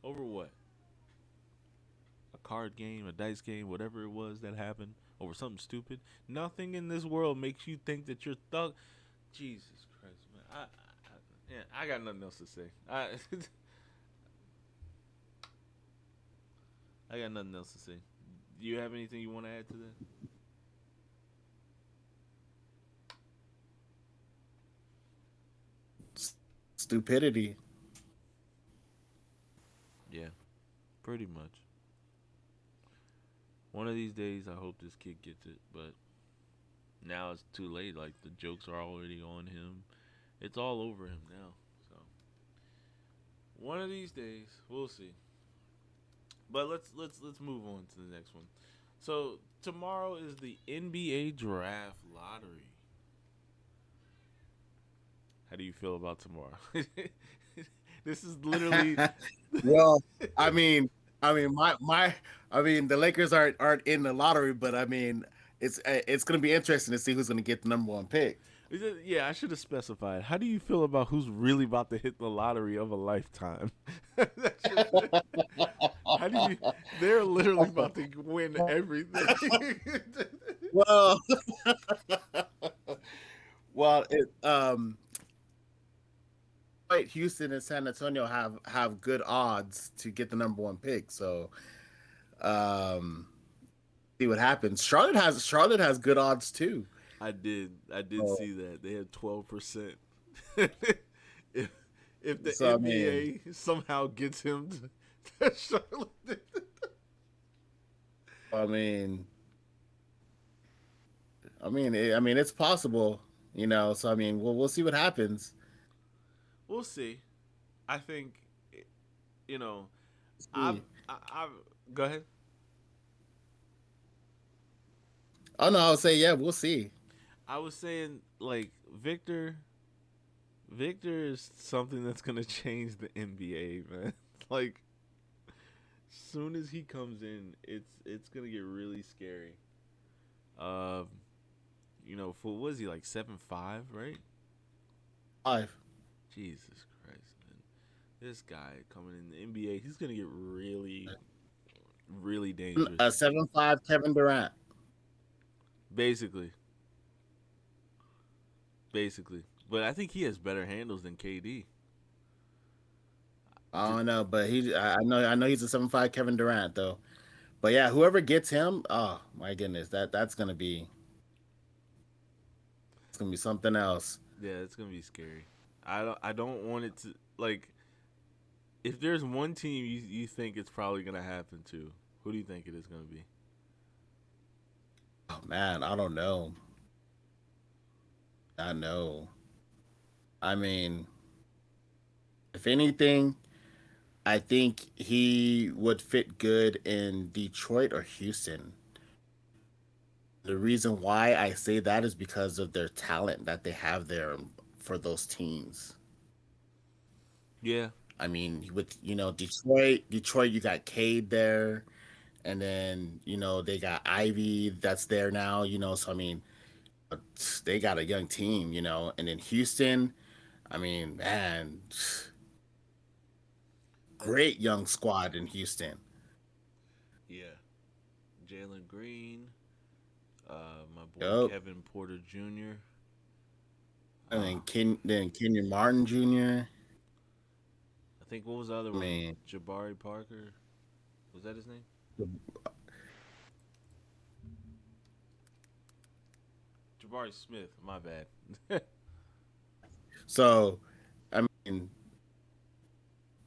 A: Over what? A card game, a dice game, whatever it was that happened, over something stupid. Nothing in this world makes you think that you're thug. Jesus Christ, man. Yeah, I got nothing else to say. I got nothing else to say. Do you have anything you want to add to that?
B: Stupidity.
A: Yeah, pretty much. One of these days, I hope this kid gets it, but now it's too late. Like the jokes are already on him. It's all over him now. So one of these days, we'll see. But let's move on to the next one. So tomorrow is the NBA draft lottery. How do you feel about tomorrow? This is literally
B: Well, I mean, the Lakers aren't in the lottery, but I mean, it's going to be interesting to see who's going to get the number one pick.
A: yeah, I should have specified. How do you feel about who's really about to hit the lottery of a lifetime? How do you? They're literally about to win everything.
B: Well, well, right, Houston and San Antonio have good odds to get the number one pick. So, um, see what happens. Charlotte has good odds too.
A: I did
B: So,
A: see that they had 12%. if if the
B: so I mean,
A: NBA somehow gets him to Charlotte,
B: I mean, it's possible. So I mean, we'll see what happens.
A: We'll see. I think, you know, I've,
B: See.
A: I've go ahead.
B: Oh no, I'll say yeah, we'll see.
A: I was saying like Victor is something that's gonna change the NBA, man. Like, soon as he comes in, it's gonna get really scary. Um, for was he like 7'5", right?
B: 5.
A: Jesus Christ, man! This guy coming in the NBA, he's gonna get really, really dangerous.
B: 7'5" Kevin Durant.
A: Basically, basically. But I think he has better handles than KD.
B: I
A: Just
B: don't know, but I know he's a 7'5" Kevin Durant though. But yeah, whoever gets him, oh my goodness, that's gonna be something else.
A: yeah, it's gonna be scary. I don't want it to like. If there's one team you think it's probably gonna happen to, who do you think it is gonna be?
B: Oh man, I don't know. I know. I mean, if anything, I think he would fit good in Detroit or Houston. The reason why I say that is because of their talent that they have there for those teams.
A: Yeah,
B: I mean, with Detroit, you got Cade there, and then they got Ivy that's there now. So I mean, they got a young team. And then Houston, I mean, man,
A: that
B: great young squad in Houston.
A: yeah. Jalen Green, my boy
B: Yep.
A: Kevin Porter Jr.
B: And then
A: Uh,
B: Kenyon Martin Jr.
A: I think what was the other
B: I
A: one?
B: mean,
A: Jabari Parker. Was that his name? Jabari Smith. My bad.
B: so I mean,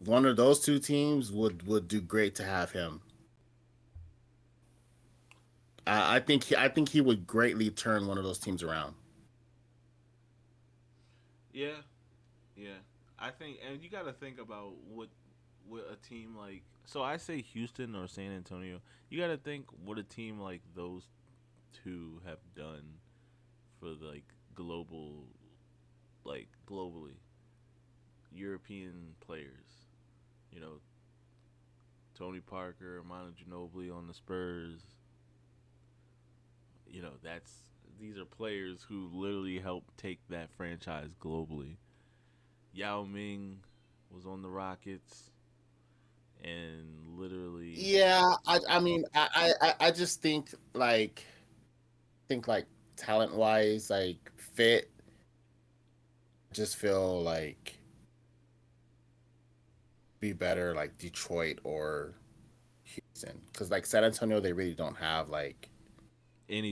B: one of those two teams would do great to have him. I think he would greatly turn one of those teams around.
A: Yeah, yeah. I think, and you got to think about what a team like. So I say Houston or San Antonio. You got to think what a team like those two have done for like global, like globally European players. You know, Tony Parker, Manu Ginobili on the Spurs. That's these are players who literally helped take that franchise globally. Yao Ming was on the Rockets and literally
B: Yeah, I mean, I just think like talent wise, like fit, just feel like be better like Detroit or Houston, because like San Antonio, they really don't have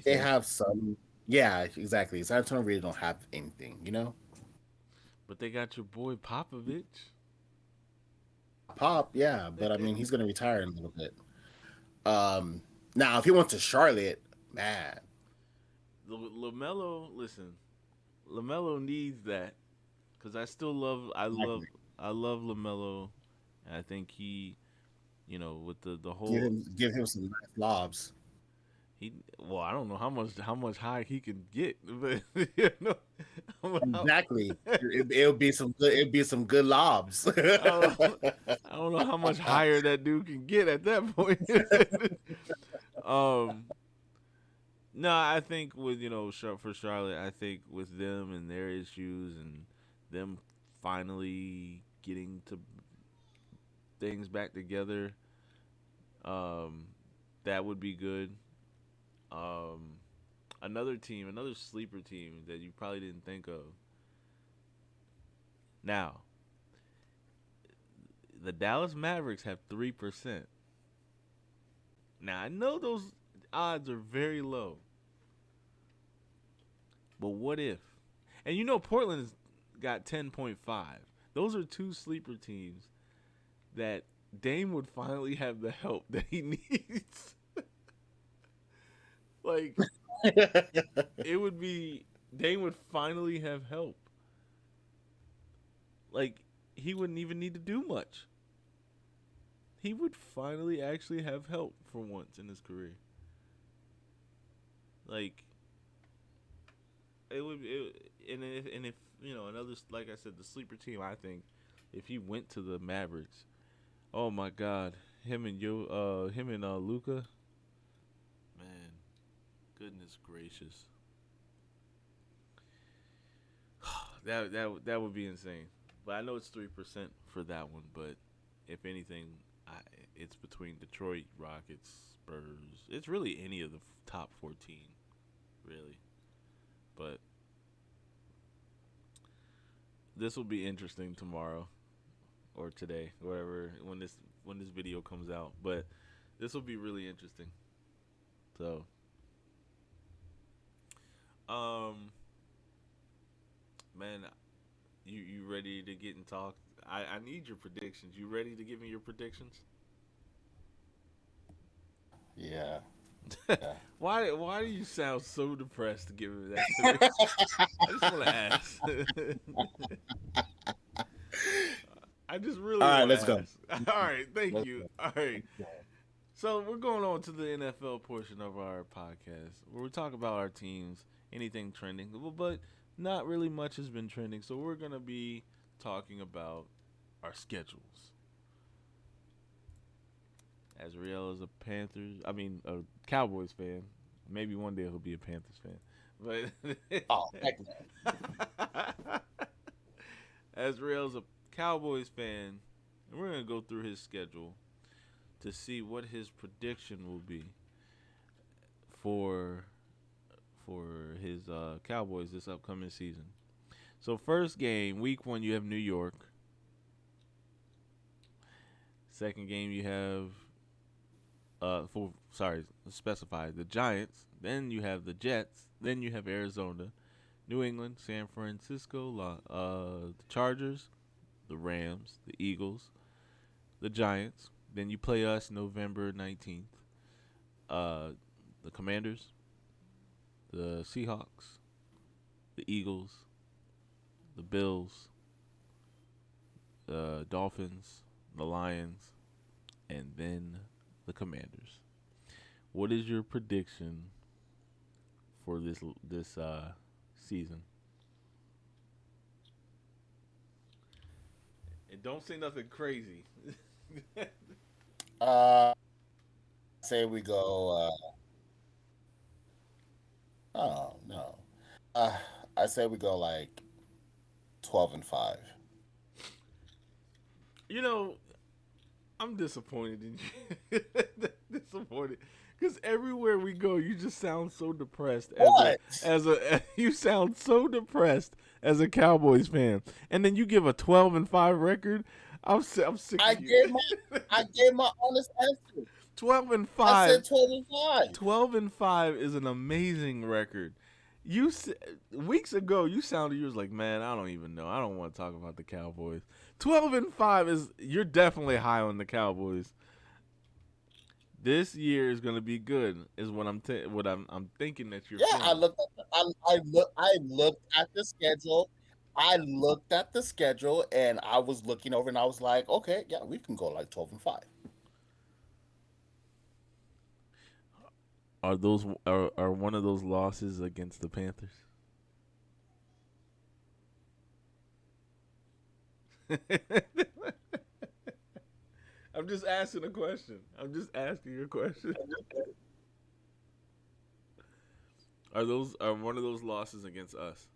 B: they
A: anything.
B: have some. Yeah, exactly. San Antonio really don't have anything.
A: But they got your boy Popovich.
B: Pop, yeah, but I mean, he's gonna retire in a little bit. Um, Now if he went to Charlotte, man,
A: Lamelo, listen, Lamelo needs that because
B: exactly.
A: I love Lamelo. And I think with the
B: Give
A: whole
B: him give him some nice lobs.
A: he well, I don't know how much high he can get, but know, how,
B: Exactly. It'll be some good lobs.
A: I don't I don't know how much higher that dude can get at that point. um, no, I think with for Charlotte, I think with them and their issues and them finally getting to things back together, um, that would be good. Um, another sleeper team that you probably didn't think of. Now, the Dallas Mavericks have 3%. Now I know those odds are very low, but what if? And Portland's got 10.5. Those are two sleeper teams that Dame would finally have the help that he needs. Like, it would be Dame would finally have help. Like, he wouldn't even need to do much. He would finally actually have help for once in his career. Like, and if another, like I said, the sleeper team. I think if he went to the Mavericks, oh my God, him and Luka, man, goodness gracious, that would be insane. But I know it's 3% for that one. But if anything, it's between Detroit, Rockets, Spurs. It's really any of the top 14, really. But this will be interesting tomorrow or today, whatever when this video comes out. But this will be really interesting. So, um, man, you ready to get and talk? I need your predictions. You ready to give me your predictions?
B: Yeah. Yeah.
A: Why do you sound so depressed to give me that? I just want to ask. I just really
B: All right,
A: want
B: let's
A: to
B: go.
A: ask. All right, thank
B: Let's
A: you.
B: go.
A: All right,
B: Yeah.
A: so we're going on to the NFL portion of our podcast where we talk about our teams, anything trending, but not really much has been trending. So we're gonna be talking about our schedules. As real as a a Cowboys fan. Maybe one day he'll be a Panthers fan, but
B: Oh, heck no.
A: as real as a Cowboys fan, and we're gonna go through his schedule to see what his prediction will be for his Cowboys this upcoming season. So first game, week 1, you have New York. Second game, you have specify the Giants. Then you have the Jets. Then you have Arizona, New England, San Francisco, the Chargers, the Rams, the Eagles, the Giants. Then you play us November 19th. The Commanders, the Seahawks, the Eagles, the Bills, the Dolphins, the Lions, and then the Commanders. What is your prediction for this season? And don't say nothing crazy.
B: Uh, say we go. Oh no. Uh, I say we go like 12-5.
A: You know, I'm disappointed in you. Disappointed because everywhere we go, you just sound so depressed.
B: What?
A: You sound so depressed as a Cowboys fan, and then you give a 12-5 record. I'm sick
B: I
A: of you.
B: gave my I gave my honest answer.
A: 12 and
B: I
A: 5.
B: said 12-5.
A: 12-5 is an amazing record. Weeks ago, you was like, man, I don't even know. I don't want to talk about the Cowboys. 12-5 is you're definitely high on the Cowboys. This year is gonna be good. Is what I'm thinking that you're
B: Yeah, I
A: feeling.
B: looked at I looked at the schedule. I looked at the schedule and I was looking over and I was like, okay, yeah, we can go like 12-5.
A: Are one of those losses against the Panthers? I'm just asking a question. I'm just asking a question. Are one of those losses against us?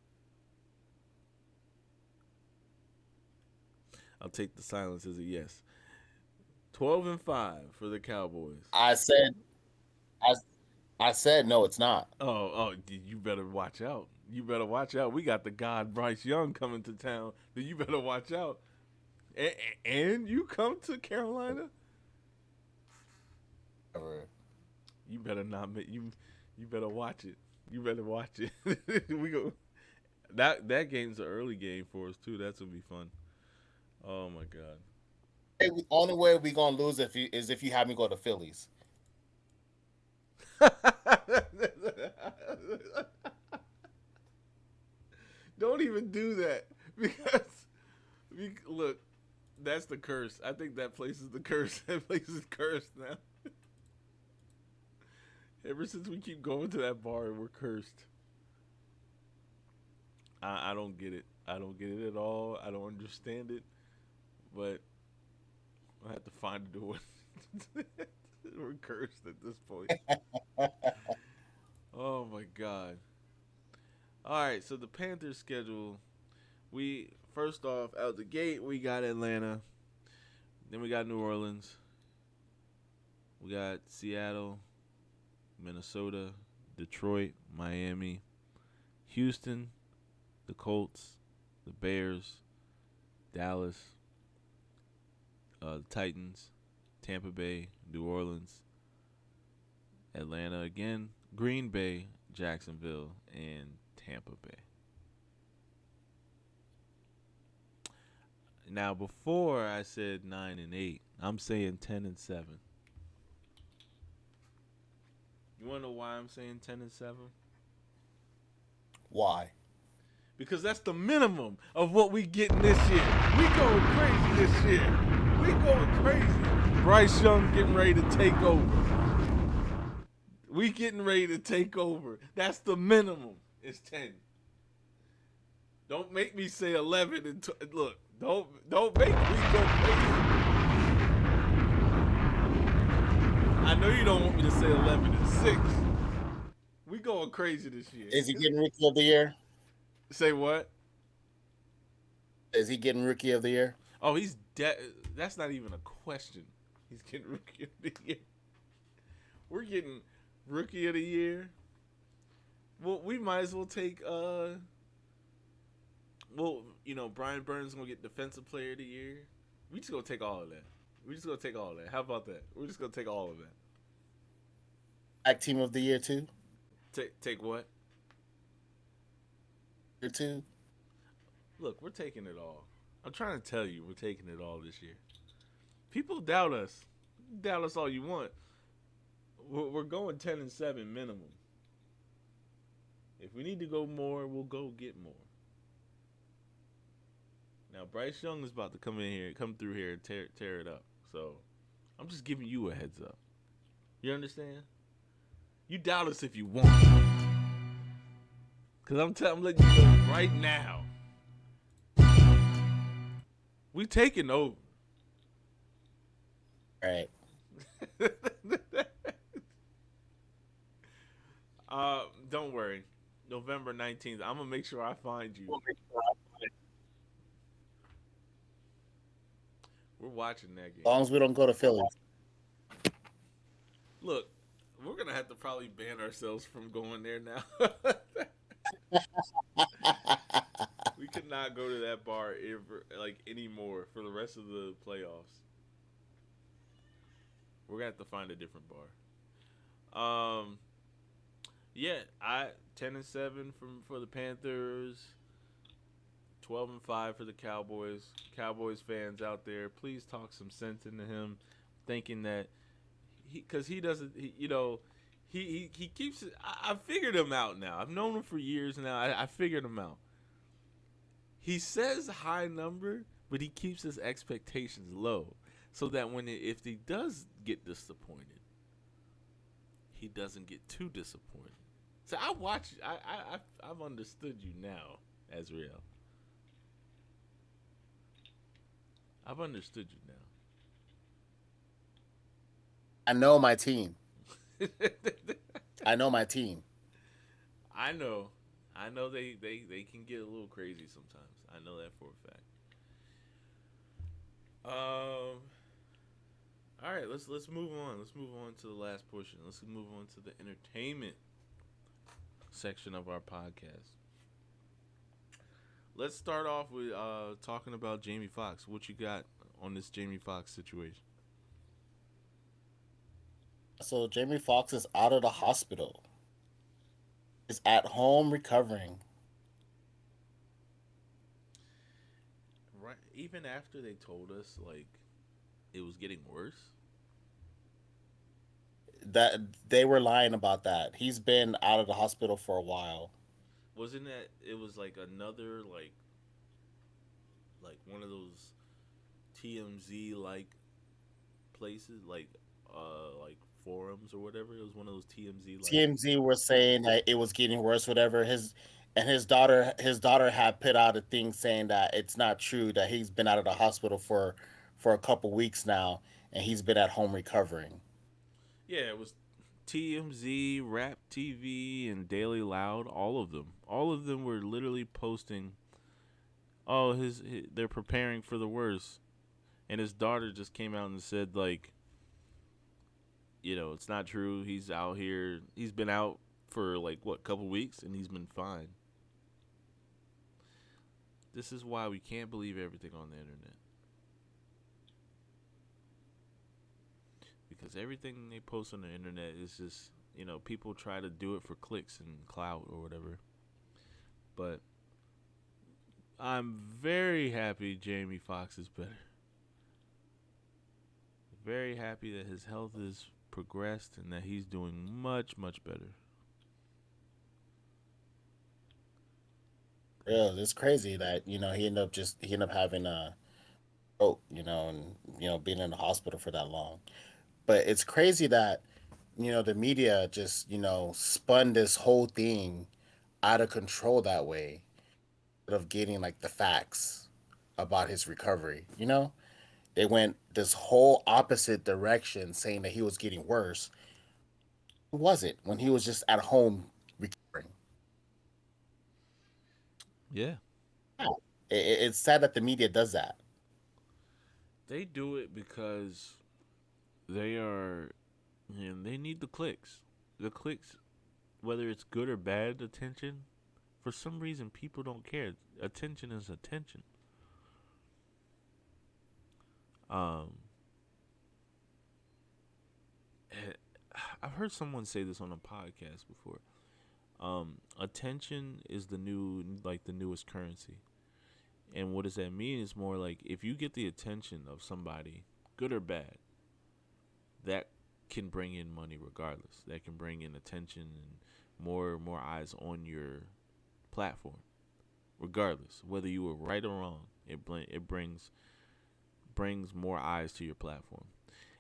A: I'll take the silence as a yes. 12-5 for the Cowboys.
B: I I said no, it's not.
A: You better watch out. You better watch out. We got the God Bryce Young coming to town. Then you better watch out. And you come to Carolina.
B: Whatever.
A: You better not make you. You better watch it. You better watch it. We go. That game's an early game for us too. That's gonna be fun. Oh my god.
B: Hey, only way we gonna lose if you have me go to Phillies.
A: Don't even do that because look, that's the curse. I think that place is the curse. That place is cursed now. Ever since we keep going to that bar, we're cursed. I don't get it. I don't get it at all. I don't understand it. But I have to find a door. We're cursed at this point. Oh my god. All right, so the Panthers schedule. We first off out the gate we got Atlanta. Then we got New Orleans. We got Seattle, Minnesota, Detroit, Miami, Houston, the Colts, the Bears, Dallas, the Titans, Tampa Bay, New Orleans, Atlanta again, Green Bay, Jacksonville, and Tampa Bay. Now, before I said 9-8, I'm saying 10-7. You want to know why I'm saying 10-7?
B: Why?
A: Because that's the minimum of what we getting this year. We going crazy this year. We going crazy. Bryce Young getting ready to take over. We getting ready to take over. That's the minimum. It's 10. Don't make me say 11 and look. Don't make me go crazy. I know you don't want me to say 11-6. We going crazy this year.
B: Is he getting Rookie of the Year?
A: Say what?
B: Is he getting Rookie of the Year?
A: Oh, he's that's not even a question. He's getting Rookie of the Year. We're getting Rookie of the Year. Well, we might as well take Brian Burns gonna get Defensive Player of the Year. We just gonna take all of that. How about that? We're just gonna take all of that.
B: Tag Team of the Year too.
A: Take what?
B: Year two.
A: Look, we're taking it all. I'm trying to tell you, we're taking it all this year. People doubt us. Doubt us all you want. We're going 10-7 minimum. If we need to go more, we'll go get more. Now, Bryce Young is about to come through here and tear it up. So, I'm just giving you a heads up. You understand? You doubt us if you want. Because I'm letting you know right now. We taking over.
B: All
A: right. Don't worry. November 19th. I'm going to make sure I find you. We're watching that game.
B: As long as we don't go to Philly.
A: Look, we're going to have to probably ban ourselves from going there now. We could not go to that bar anymore for the rest of the playoffs. We're going to have to find a different bar. Yeah, 10-7 for the Panthers. 12-5 for the Cowboys. Cowboys fans out there, please talk some sense into him, thinking that because he doesn't, he keeps it. I figured him out now. I've known him for years now. I figured him out. He says high number, but he keeps his expectations low, so that if he does get disappointed, he doesn't get too disappointed. So I watch. I've understood you now, Azrael. I've understood you now.
B: I know my team. I know my team.
A: I know they can get a little crazy sometimes. I know that for a fact. All right, let's move on. Let's move on to the last portion. Let's move on to the entertainment section of our podcast. Let's start off with talking about Jamie Foxx. What you got on this Jamie Foxx situation?
B: So Jamie Foxx is out of the hospital. Is at home recovering.
A: Right. Even after they told us it was getting worse.
B: That they were lying about that. He's been out of the hospital for a while.
A: Wasn't that it was like another like one of those TMZ like places like forums or whatever. It was one of those TMZ like
B: TMZ was saying that it was getting worse, whatever. His daughter had put out a thing saying that it's not true, that he's been out of the hospital for a couple weeks now, and he's been at home recovering.
A: yeah, it was TMZ, Rap TV, and Daily Loud. All of them were literally posting, "Oh, they're preparing for the worst," and his daughter just came out and said like, it's not true. He's out here. He's been out for like what, couple weeks, and he's been fine. This is why we can't believe everything on the internet, because everything they post on the internet is just people try to do it for clicks and clout or whatever. But I'm very happy Jamie Foxx is better. Very happy that his health is progressed and that he's doing much much better.
B: Yeah, it's crazy that he ended up having a stroke, and being in the hospital for that long. But it's crazy that the media just spun this whole thing out of control that way, of getting like the facts about his recovery. They went this whole opposite direction, saying that he was getting worse. He wasn't, when he was just at home recovering.
A: Yeah,
B: Yeah. It's sad that the media does that.
A: they do it because they are, and they need the clicks. The clicks, whether it's good or bad attention, for some reason people don't care. Attention is attention. Um, I've heard someone say this on a podcast before. Attention is the newest currency. And what does that mean? Is more like if you get the attention of somebody, good or bad, that can bring in money regardless. That can bring in attention and more eyes on your platform, regardless whether you were right or wrong. It brings more eyes to your platform.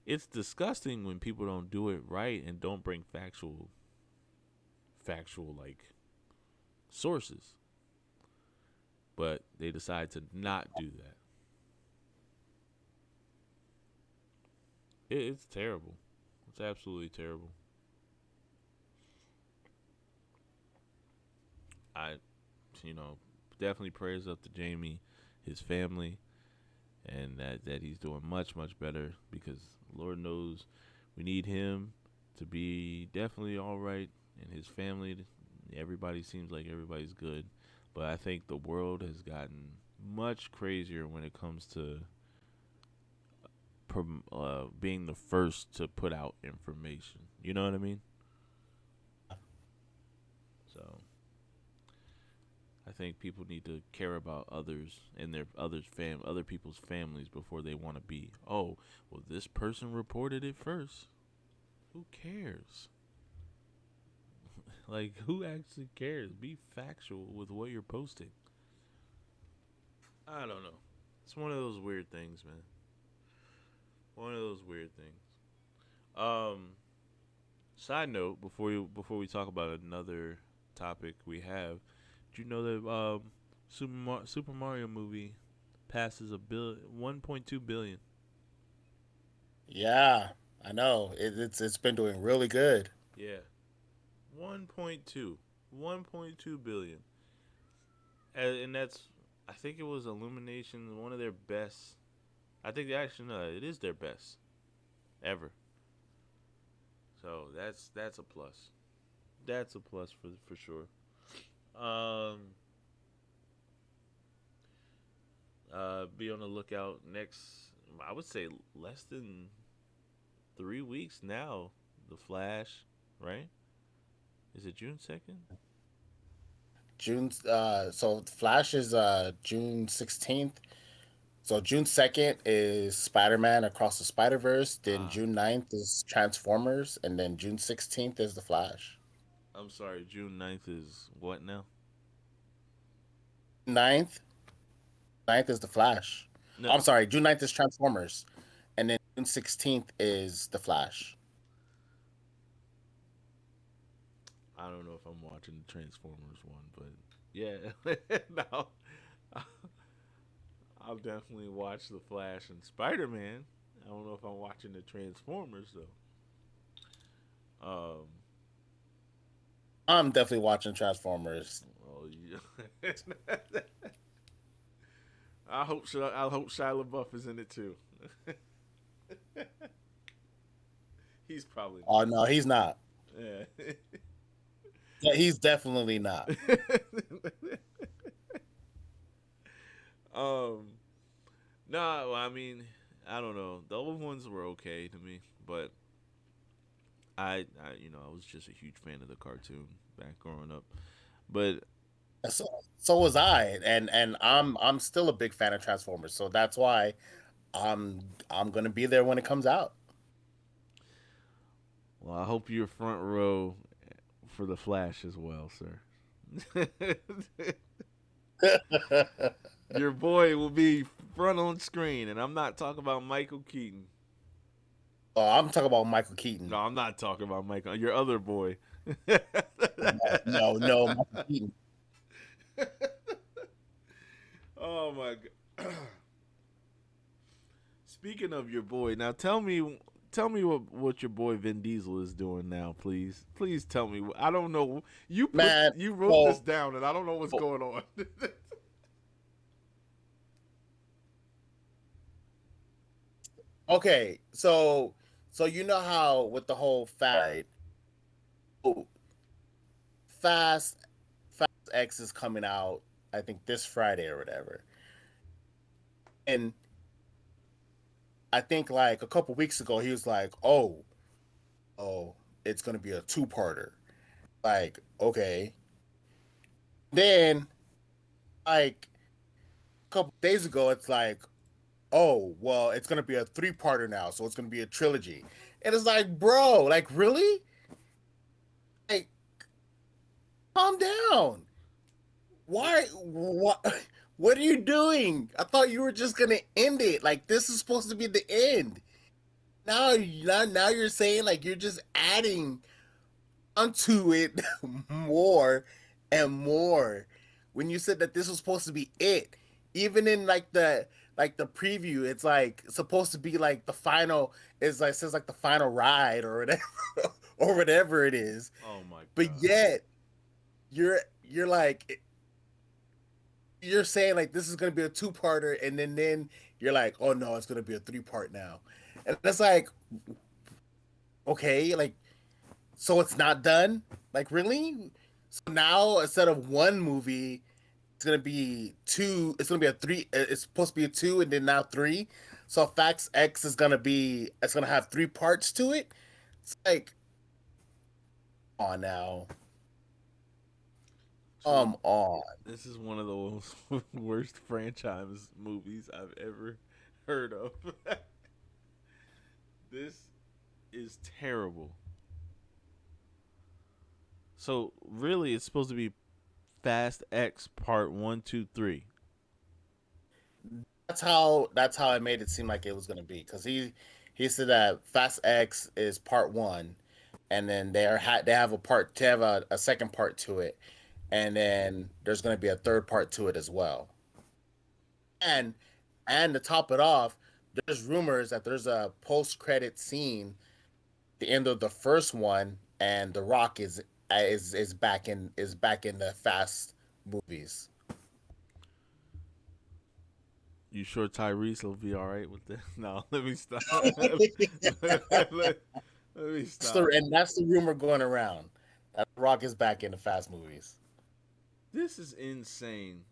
A: It's disgusting when people don't do it right and don't bring factual like sources, but they decide to not do that. It's terrible. It's absolutely terrible. I, you know, definitely prayers up to Jamie, his family, and that he's doing much much better, because Lord knows we need him to be definitely all right, and his family. Everybody seems like everybody's good, but I think the world has gotten much crazier when it comes to being the first to put out information. You know what I mean? So I think people need to care about others and other people's families before they want to be. Oh, well, this person reported it first. Who cares? Like, who actually cares? Be factual with what you're posting. I don't know. It's one of those weird things, man. One of those weird things. Um, Side note, before we talk about another topic we have, do you know that Super Mario movie passes 1.2 billion?
B: Yeah, I know. It's been doing really good.
A: Yeah, 1.2, 1.2 billion, and that's, I think it was Illumination, one of their best. I think actually no, it is their best ever. So that's a plus. That's a plus for sure. Um, be on the lookout next. I would say less than 3 weeks now. The Flash, right? Is it June 2nd?
B: So Flash is June 16th. So June 2nd is Spider-Man Across the Spider-Verse. Then
A: Ah,
B: June 9th is Transformers, and then June 16th is The Flash.
A: I'm sorry. June 9th is what now?
B: 9th. 9th is the Flash.
A: No,
B: I'm sorry, June 9th is Transformers, and then June 16th is the Flash.
A: I don't know if I'm watching the Transformers one, but yeah, no, I'll definitely watch the Flash and Spider Man. I don't know if I'm watching the Transformers though.
B: I'm definitely watching Transformers.
A: Oh yeah. I hope Shia LaBeouf is in it too. He's probably
B: Oh no, he's not.
A: not.
B: Yeah, he's definitely not.
A: Yeah. um. No, well, I mean, I don't know. The old ones were okay to me, but I was just a huge fan of the cartoon back growing up. But
B: So, so was I, and I'm still a big fan of Transformers. So that's why I'm gonna be there when it comes out.
A: well, I hope you're front row for the Flash as well, sir. Your boy will be front on screen, and I'm not talking about Michael Keaton.
B: Oh, I'm talking about Michael
A: No,
B: Keaton.
A: I'm not talking about Michael. Your other boy.
B: No, Michael Keaton.
A: Oh my god. Speaking of your boy, now tell me what your boy Vin Diesel is doing now, please. Please tell me. I don't know.
B: Man,
A: You wrote this
B: so
A: down and I don't know what's going on.
B: okay, so you know how with the whole fast Fast X is coming out, I think this Friday or whatever, and I think like a couple weeks ago he was like, oh, it's gonna be a two-parter. Like, okay, then like a couple days ago it's like, oh, well, it's gonna be a three-parter now, so it's gonna be a trilogy, and it's like, bro, like really, like calm down. Why? What? What are you doing? I thought you were just gonna end it. Like this is supposed to be the end. Now you're saying like you're just adding onto it more and more. When you said that this was supposed to be it, even in like the preview, it's like supposed to be like the final. It's like says like the final ride or whatever or whatever it is.
A: Oh my
B: But
A: god.
B: yet you're like you're saying like this is gonna be a two-parter, and then you're like, oh no, it's gonna be a three-part now, and it's like, okay, like so it's not done, like really. So now instead of one movie, it's gonna be two. It's gonna be a three. It's supposed to be a two, and then now three. So Facts X is gonna be. It's gonna have three parts to it. It's like, on now,
A: So
B: come on.
A: this is one of the worst franchise movies I've ever heard of. This is terrible. So really, it's supposed to be Fast X Part 1, 2, 3.
B: That's how I made it seem like it was gonna be because he said that Fast X is part one, and then they have a second part to it, and then there's gonna be a third part to it as well. And and to top it off, there's rumors that there's a post credit scene at the end of the first one, and The Rock is back in the Fast movies.
A: You sure Tyrese will be all right with this? No, let me stop. Let me stop.
B: And that's the rumor going around that The Rock is back in the Fast movies.
A: This is insane.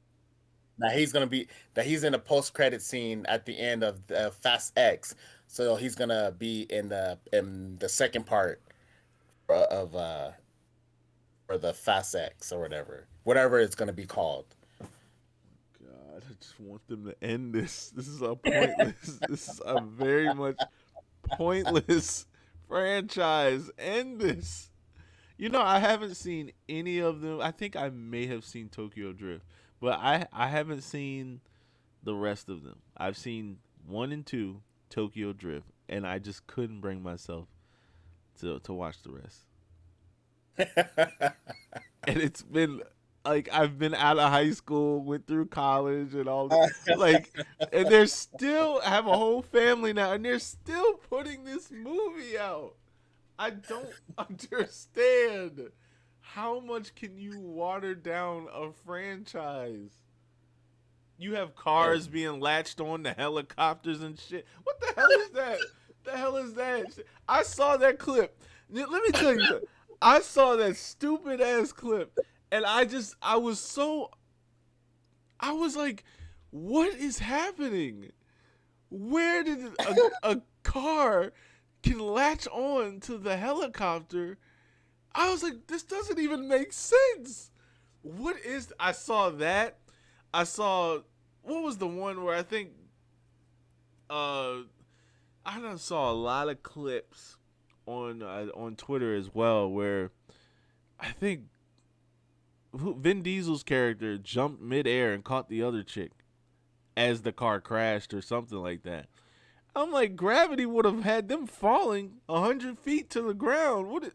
B: Now he's in a post credit scene at the end of Fast X, so he's gonna be in the second part of or the Fast X or whatever it's gonna be called.
A: God, I just want them to end this. This is a pointless. This is a very much pointless franchise. End this. You know, I haven't seen any of them. I think I may have seen Tokyo Drift, But I haven't seen the rest of them. I've seen 1 and 2, Tokyo Drift, and I just couldn't bring myself to watch the rest. And it's been like I've been out of high school, went through college, and all the, like, and they're still I have a whole family now, and they're still putting this movie out. I don't understand. How much can you water down a franchise? You have cars being latched on to helicopters and shit. What the hell is that? The hell is that? I saw that clip. Let me tell you something. I saw that stupid ass clip, and I was like, what is happening? Where did a car can latch on to the helicopter? I was like, this doesn't even make sense. What is? I saw that. I saw, what was the one where I think I done saw a lot of clips on Twitter as well where I think Vin Diesel's character jumped midair and caught the other chick as the car crashed or something like that. I'm like, gravity would have had them falling 100 feet to the ground.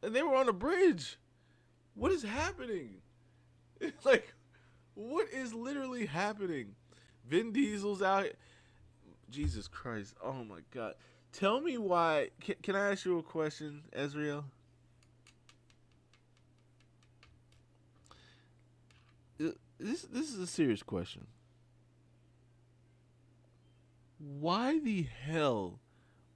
A: And they were on a bridge. What is happening? Like, what is literally happening? Vin Diesel's out. Jesus Christ. Oh my God. Tell me why. Can I ask you a question, Ezreal? This is a serious question. Why the hell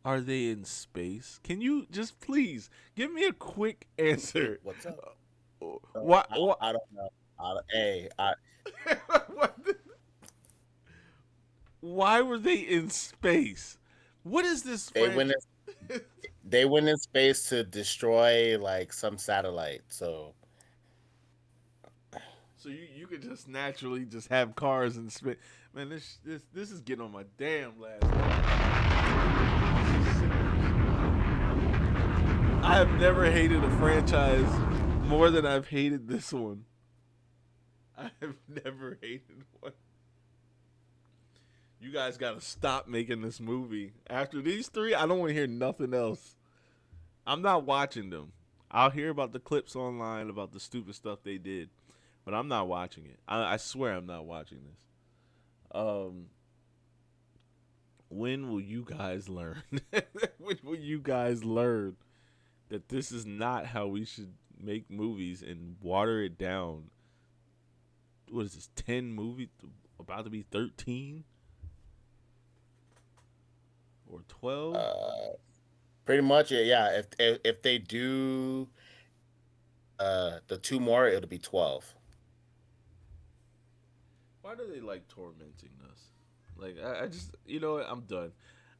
A: are they in space? Can you just please give me a quick answer?
B: What's up?
A: Why?
B: I don't know.
A: Why were they in space? What is this?
B: They went in space to destroy like some satellite. So
A: you could just naturally just have cars in space. Man, this is getting on my damn last nerve. I have never hated a franchise more than I've hated this one. I have never hated one. You guys gotta stop making this movie. After these 3, I don't want to hear nothing else. I'm not watching them. I'll hear about the clips online about the stupid stuff they did, but I'm not watching it. I swear I'm not watching this. When will you guys learn? When will you guys learn that this is not how we should make movies and water it down? What is this, 10 movies? About to be 13? Or 12?
B: pretty much, yeah. If they do the 2 more, it'll be 12.
A: Why do they like tormenting us? Like, I just, you know what? I'm done.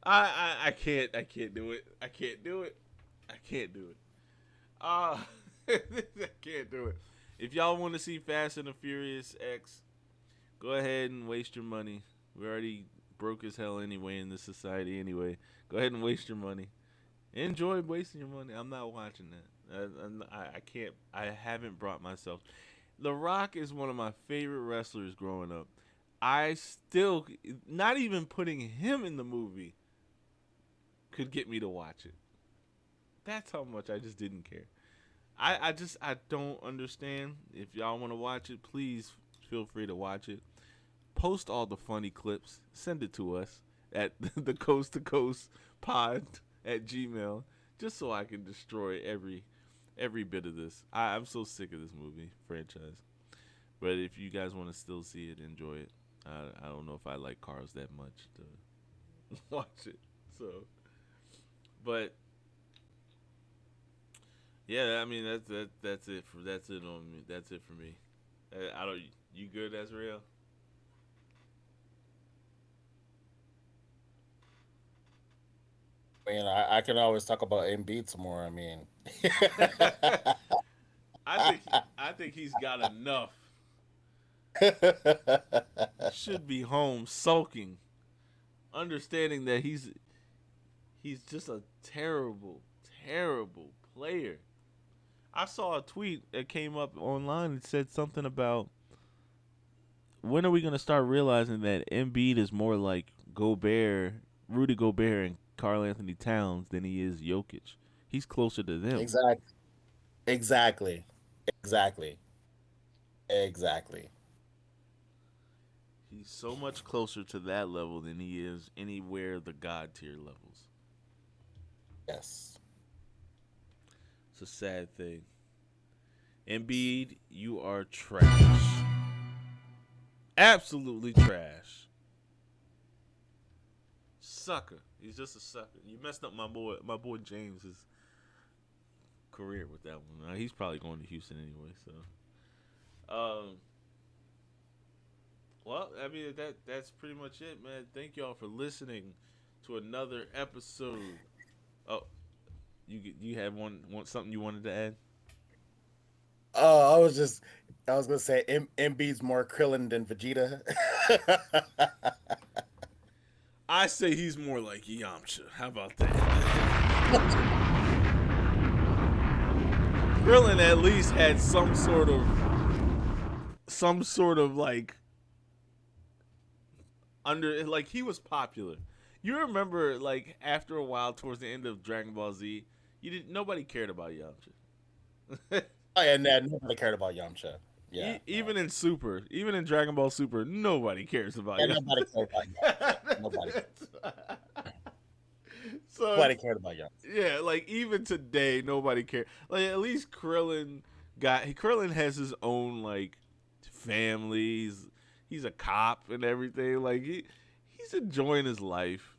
A: I can't do it. I can't do it. I can't do it. I can't do it. If y'all want to see Fast and the Furious X, go ahead and waste your money. We already broke as hell anyway in this society anyway. Go ahead and waste your money. Enjoy wasting your money. I'm not watching that. I can't. I haven't brought myself. The Rock is one of my favorite wrestlers growing up. I still, not even putting him in the movie could get me to watch it. That's how much I just didn't care. I don't understand. If y'all want to watch it, please feel free to watch it. Post all the funny clips. Send it to us at the Coast to Coast Pod at Gmail, just so I can destroy every bit of this. I'm so sick of this movie franchise. But if you guys want to still see it, enjoy it. I don't know if I like cars that much to watch it. So, but yeah, I mean that's it on me. That's it for me. I don't. You good, Ezreal?
B: I mean, I can always talk about Embiid some more. I mean,
A: I think he's got enough. Should be home sulking, understanding that he's just a terrible, terrible player. I saw a tweet that came up online that said something about when are we gonna start realizing that Embiid is more like Gobert, Rudy Gobert, and Karl Anthony Towns than he is Jokic? He's closer to them.
B: Exactly. Exactly. Exactly. Exactly.
A: He's so much closer to that level than he is anywhere the god tier levels.
B: Yes.
A: It's a sad thing. Embiid, you are trash. Absolutely trash. Sucker. He's just a sucker. You messed up my boy James's career with that one. He's probably going to Houston anyway. So, well, I mean that's pretty much it, man. Thank y'all for listening to another episode. Oh, you had one something you wanted to add?
B: Oh, I was gonna say Embiid's more Krillin than Vegeta.
A: I say he's more like Yamcha. How about that? Krillin at least had some sort of like under like he was popular. You remember like after a while towards the end of Dragon Ball Z, you didn't nobody cared about Yamcha.
B: Oh yeah, no, nobody cared about Yamcha. Yeah, no.
A: Even in Super, even in Dragon Ball Super, nobody cares about
B: Yeah,
A: Yamcha.
B: nobody cared about Yamcha. Nobody.
A: So
B: Nobody cared about Yamcha.
A: yeah, like even today, nobody cares. Like at least Krillin has his own like family. He's a cop and everything. Like he's enjoying his life.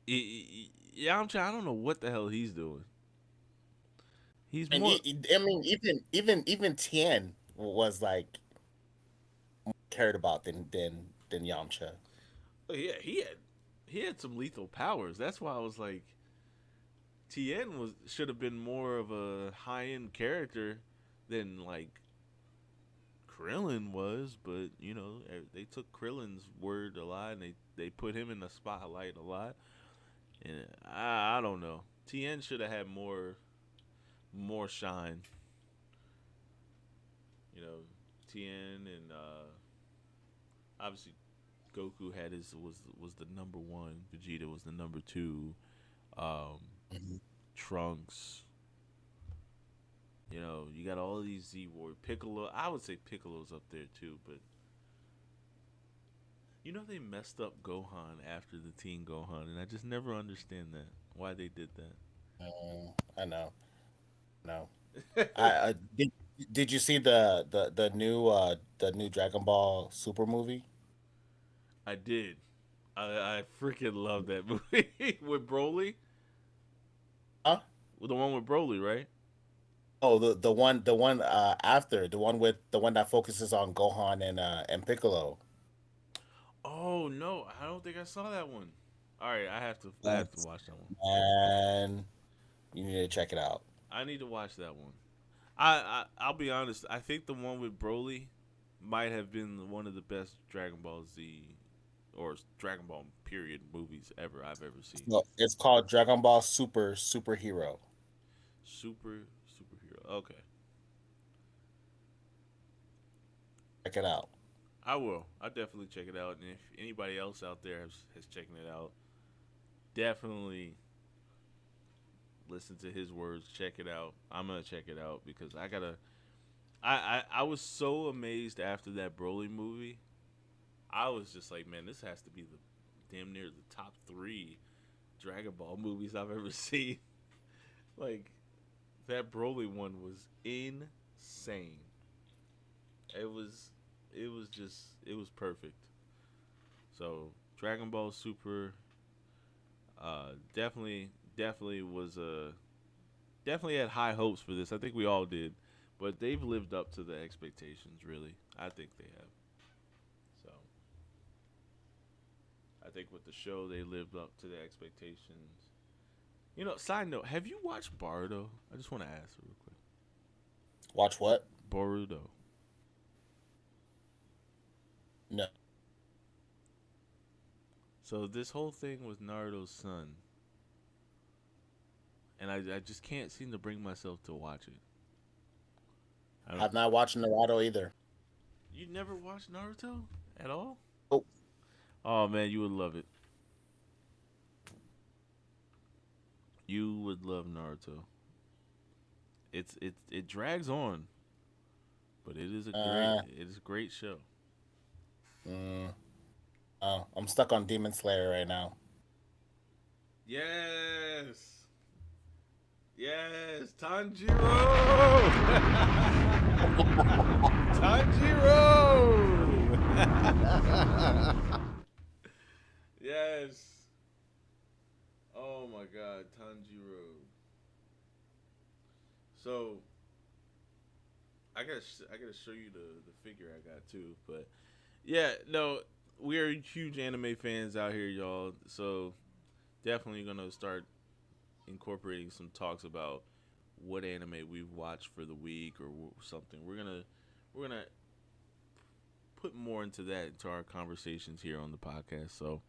A: Yamcha, I don't know what the hell he's doing. He's
B: And
A: more.
B: I mean, even Tien was like cared about than Yamcha.
A: Yeah, he had some lethal powers. That's why I was like, Tien was should have been more of a high end character than like Krillin was. But they took Krillin's word a lot and they put him in the spotlight a lot. And I don't know. Tien should have had more shine. You know, Tien and obviously Goku had was the number one. Vegeta was the number two. Um,
B: Mhm.
A: Trunks. You got all of these Z Warrior. Piccolo. I would say Piccolo's up there too, but they messed up Gohan after the Teen Gohan, and I just never understand that why they did
B: I know. No.
A: that.
B: Did you see the new Dragon Ball Super movie?
A: I did. I freaking love that movie with Broly.
B: Huh?
A: The one with Broly, right?
B: Oh, the one after the one that focuses on Gohan and Piccolo.
A: Oh no, I don't think I saw that one. All right, I have to
B: That's
A: watch that one.
B: Man, you need to check it out.
A: I need to watch that one. I'll be honest. I think the one with Broly might have been one of the best Dragon Ball Z or Dragon Ball period movies I've ever seen.
B: No, it's called Dragon Ball Superhero.
A: Superhero. Okay,
B: Check it out.
A: I will. I'll definitely check it out. And if anybody else out there has checked it out, definitely listen to his words. Check it out. I'm gonna check it out because I gotta. I was so amazed after that Broly movie. I was just like, man, this has to be the damn near the top three Dragon Ball movies I've ever seen. Like that Broly one was insane. It was perfect. So Dragon Ball Super, definitely was definitely had high hopes for this. I think we all did, but they've lived up to the expectations. Really, I think they have. So I think with the show, they lived up to the expectations. Side note, have you watched Boruto? I just want to ask real quick.
B: Watch what?
A: Boruto.
B: No.
A: So this whole thing with Naruto's son, and I just can't seem to bring myself to watch it. I don't.
B: I've not watched Naruto either.
A: You never watched Naruto at all?
B: Oh,
A: Oh man, you would love it. You would love Naruto. It drags on, but
B: uh,
A: it is a great show.
B: mm, oh, I'm stuck on Demon Slayer right now.
A: Yes. Yes, Tanjiro! Tanjiro! Yes. Oh my god, Tanjiro. So, I gotta show you the figure I got too, but yeah, no, we are huge anime fans out here, y'all. So, definitely gonna start incorporating some talks about what anime we've watched for the week or something. We're gonna put more into that into our conversations here on the podcast. So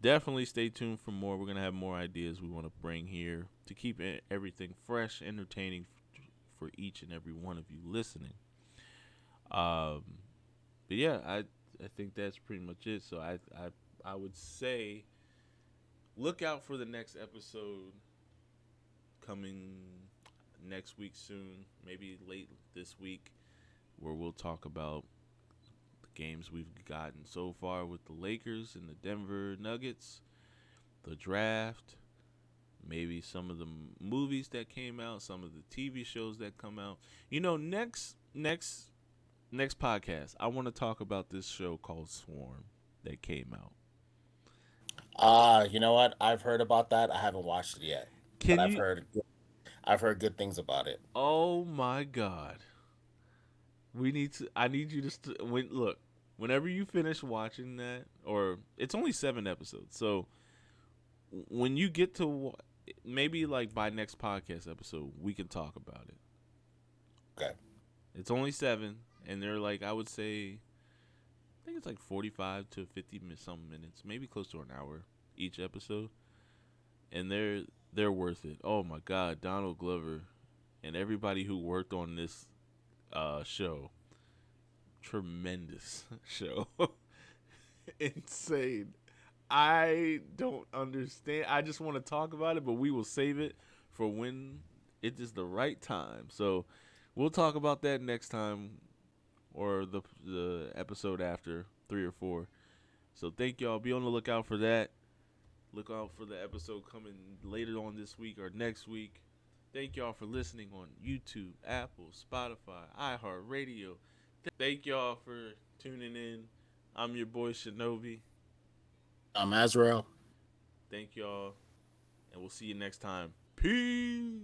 A: definitely stay tuned for more. We're gonna have more ideas we want to bring here to keep everything fresh, entertaining for each and every one of you listening. Um, but yeah, I think that's pretty much it. So I would say look out for the next episode coming next week soon, maybe late this week, where we'll talk about the games we've gotten so far with the Lakers and the Denver Nuggets, the draft, maybe some of the movies that came out, some of the TV shows that come out. You know, next podcast, I want to talk about this show called Swarm that came out.
B: You know what? I've heard about that. I haven't watched it yet, but
A: Can you?
B: I've heard good things about it.
A: Oh my God, we need to. I need you to look. Whenever you finish watching that, or it's only 7 episodes, so when you get to maybe like by next podcast episode, we can talk about it.
B: Okay.
A: It's only 7, and they're like I would say, I think it's like 45 to 50 some minutes, maybe close to an hour each episode, and they're worth it. Oh my God, Donald Glover and everybody who worked on this show, tremendous show, insane. I don't understand. I just want to talk about it, but we will save it for when it is the right time. So we'll talk about that next time or the episode after 3 or 4. So thank y'all. Be on the lookout for that. Look out for the episode coming later on this week or next week. Thank y'all for listening on YouTube, Apple, Spotify, iHeartRadio. Thank y'all for tuning in. I'm your boy Shinobi.
B: I'm Azrael.
A: Thank y'all, and we'll see you next time. Peace.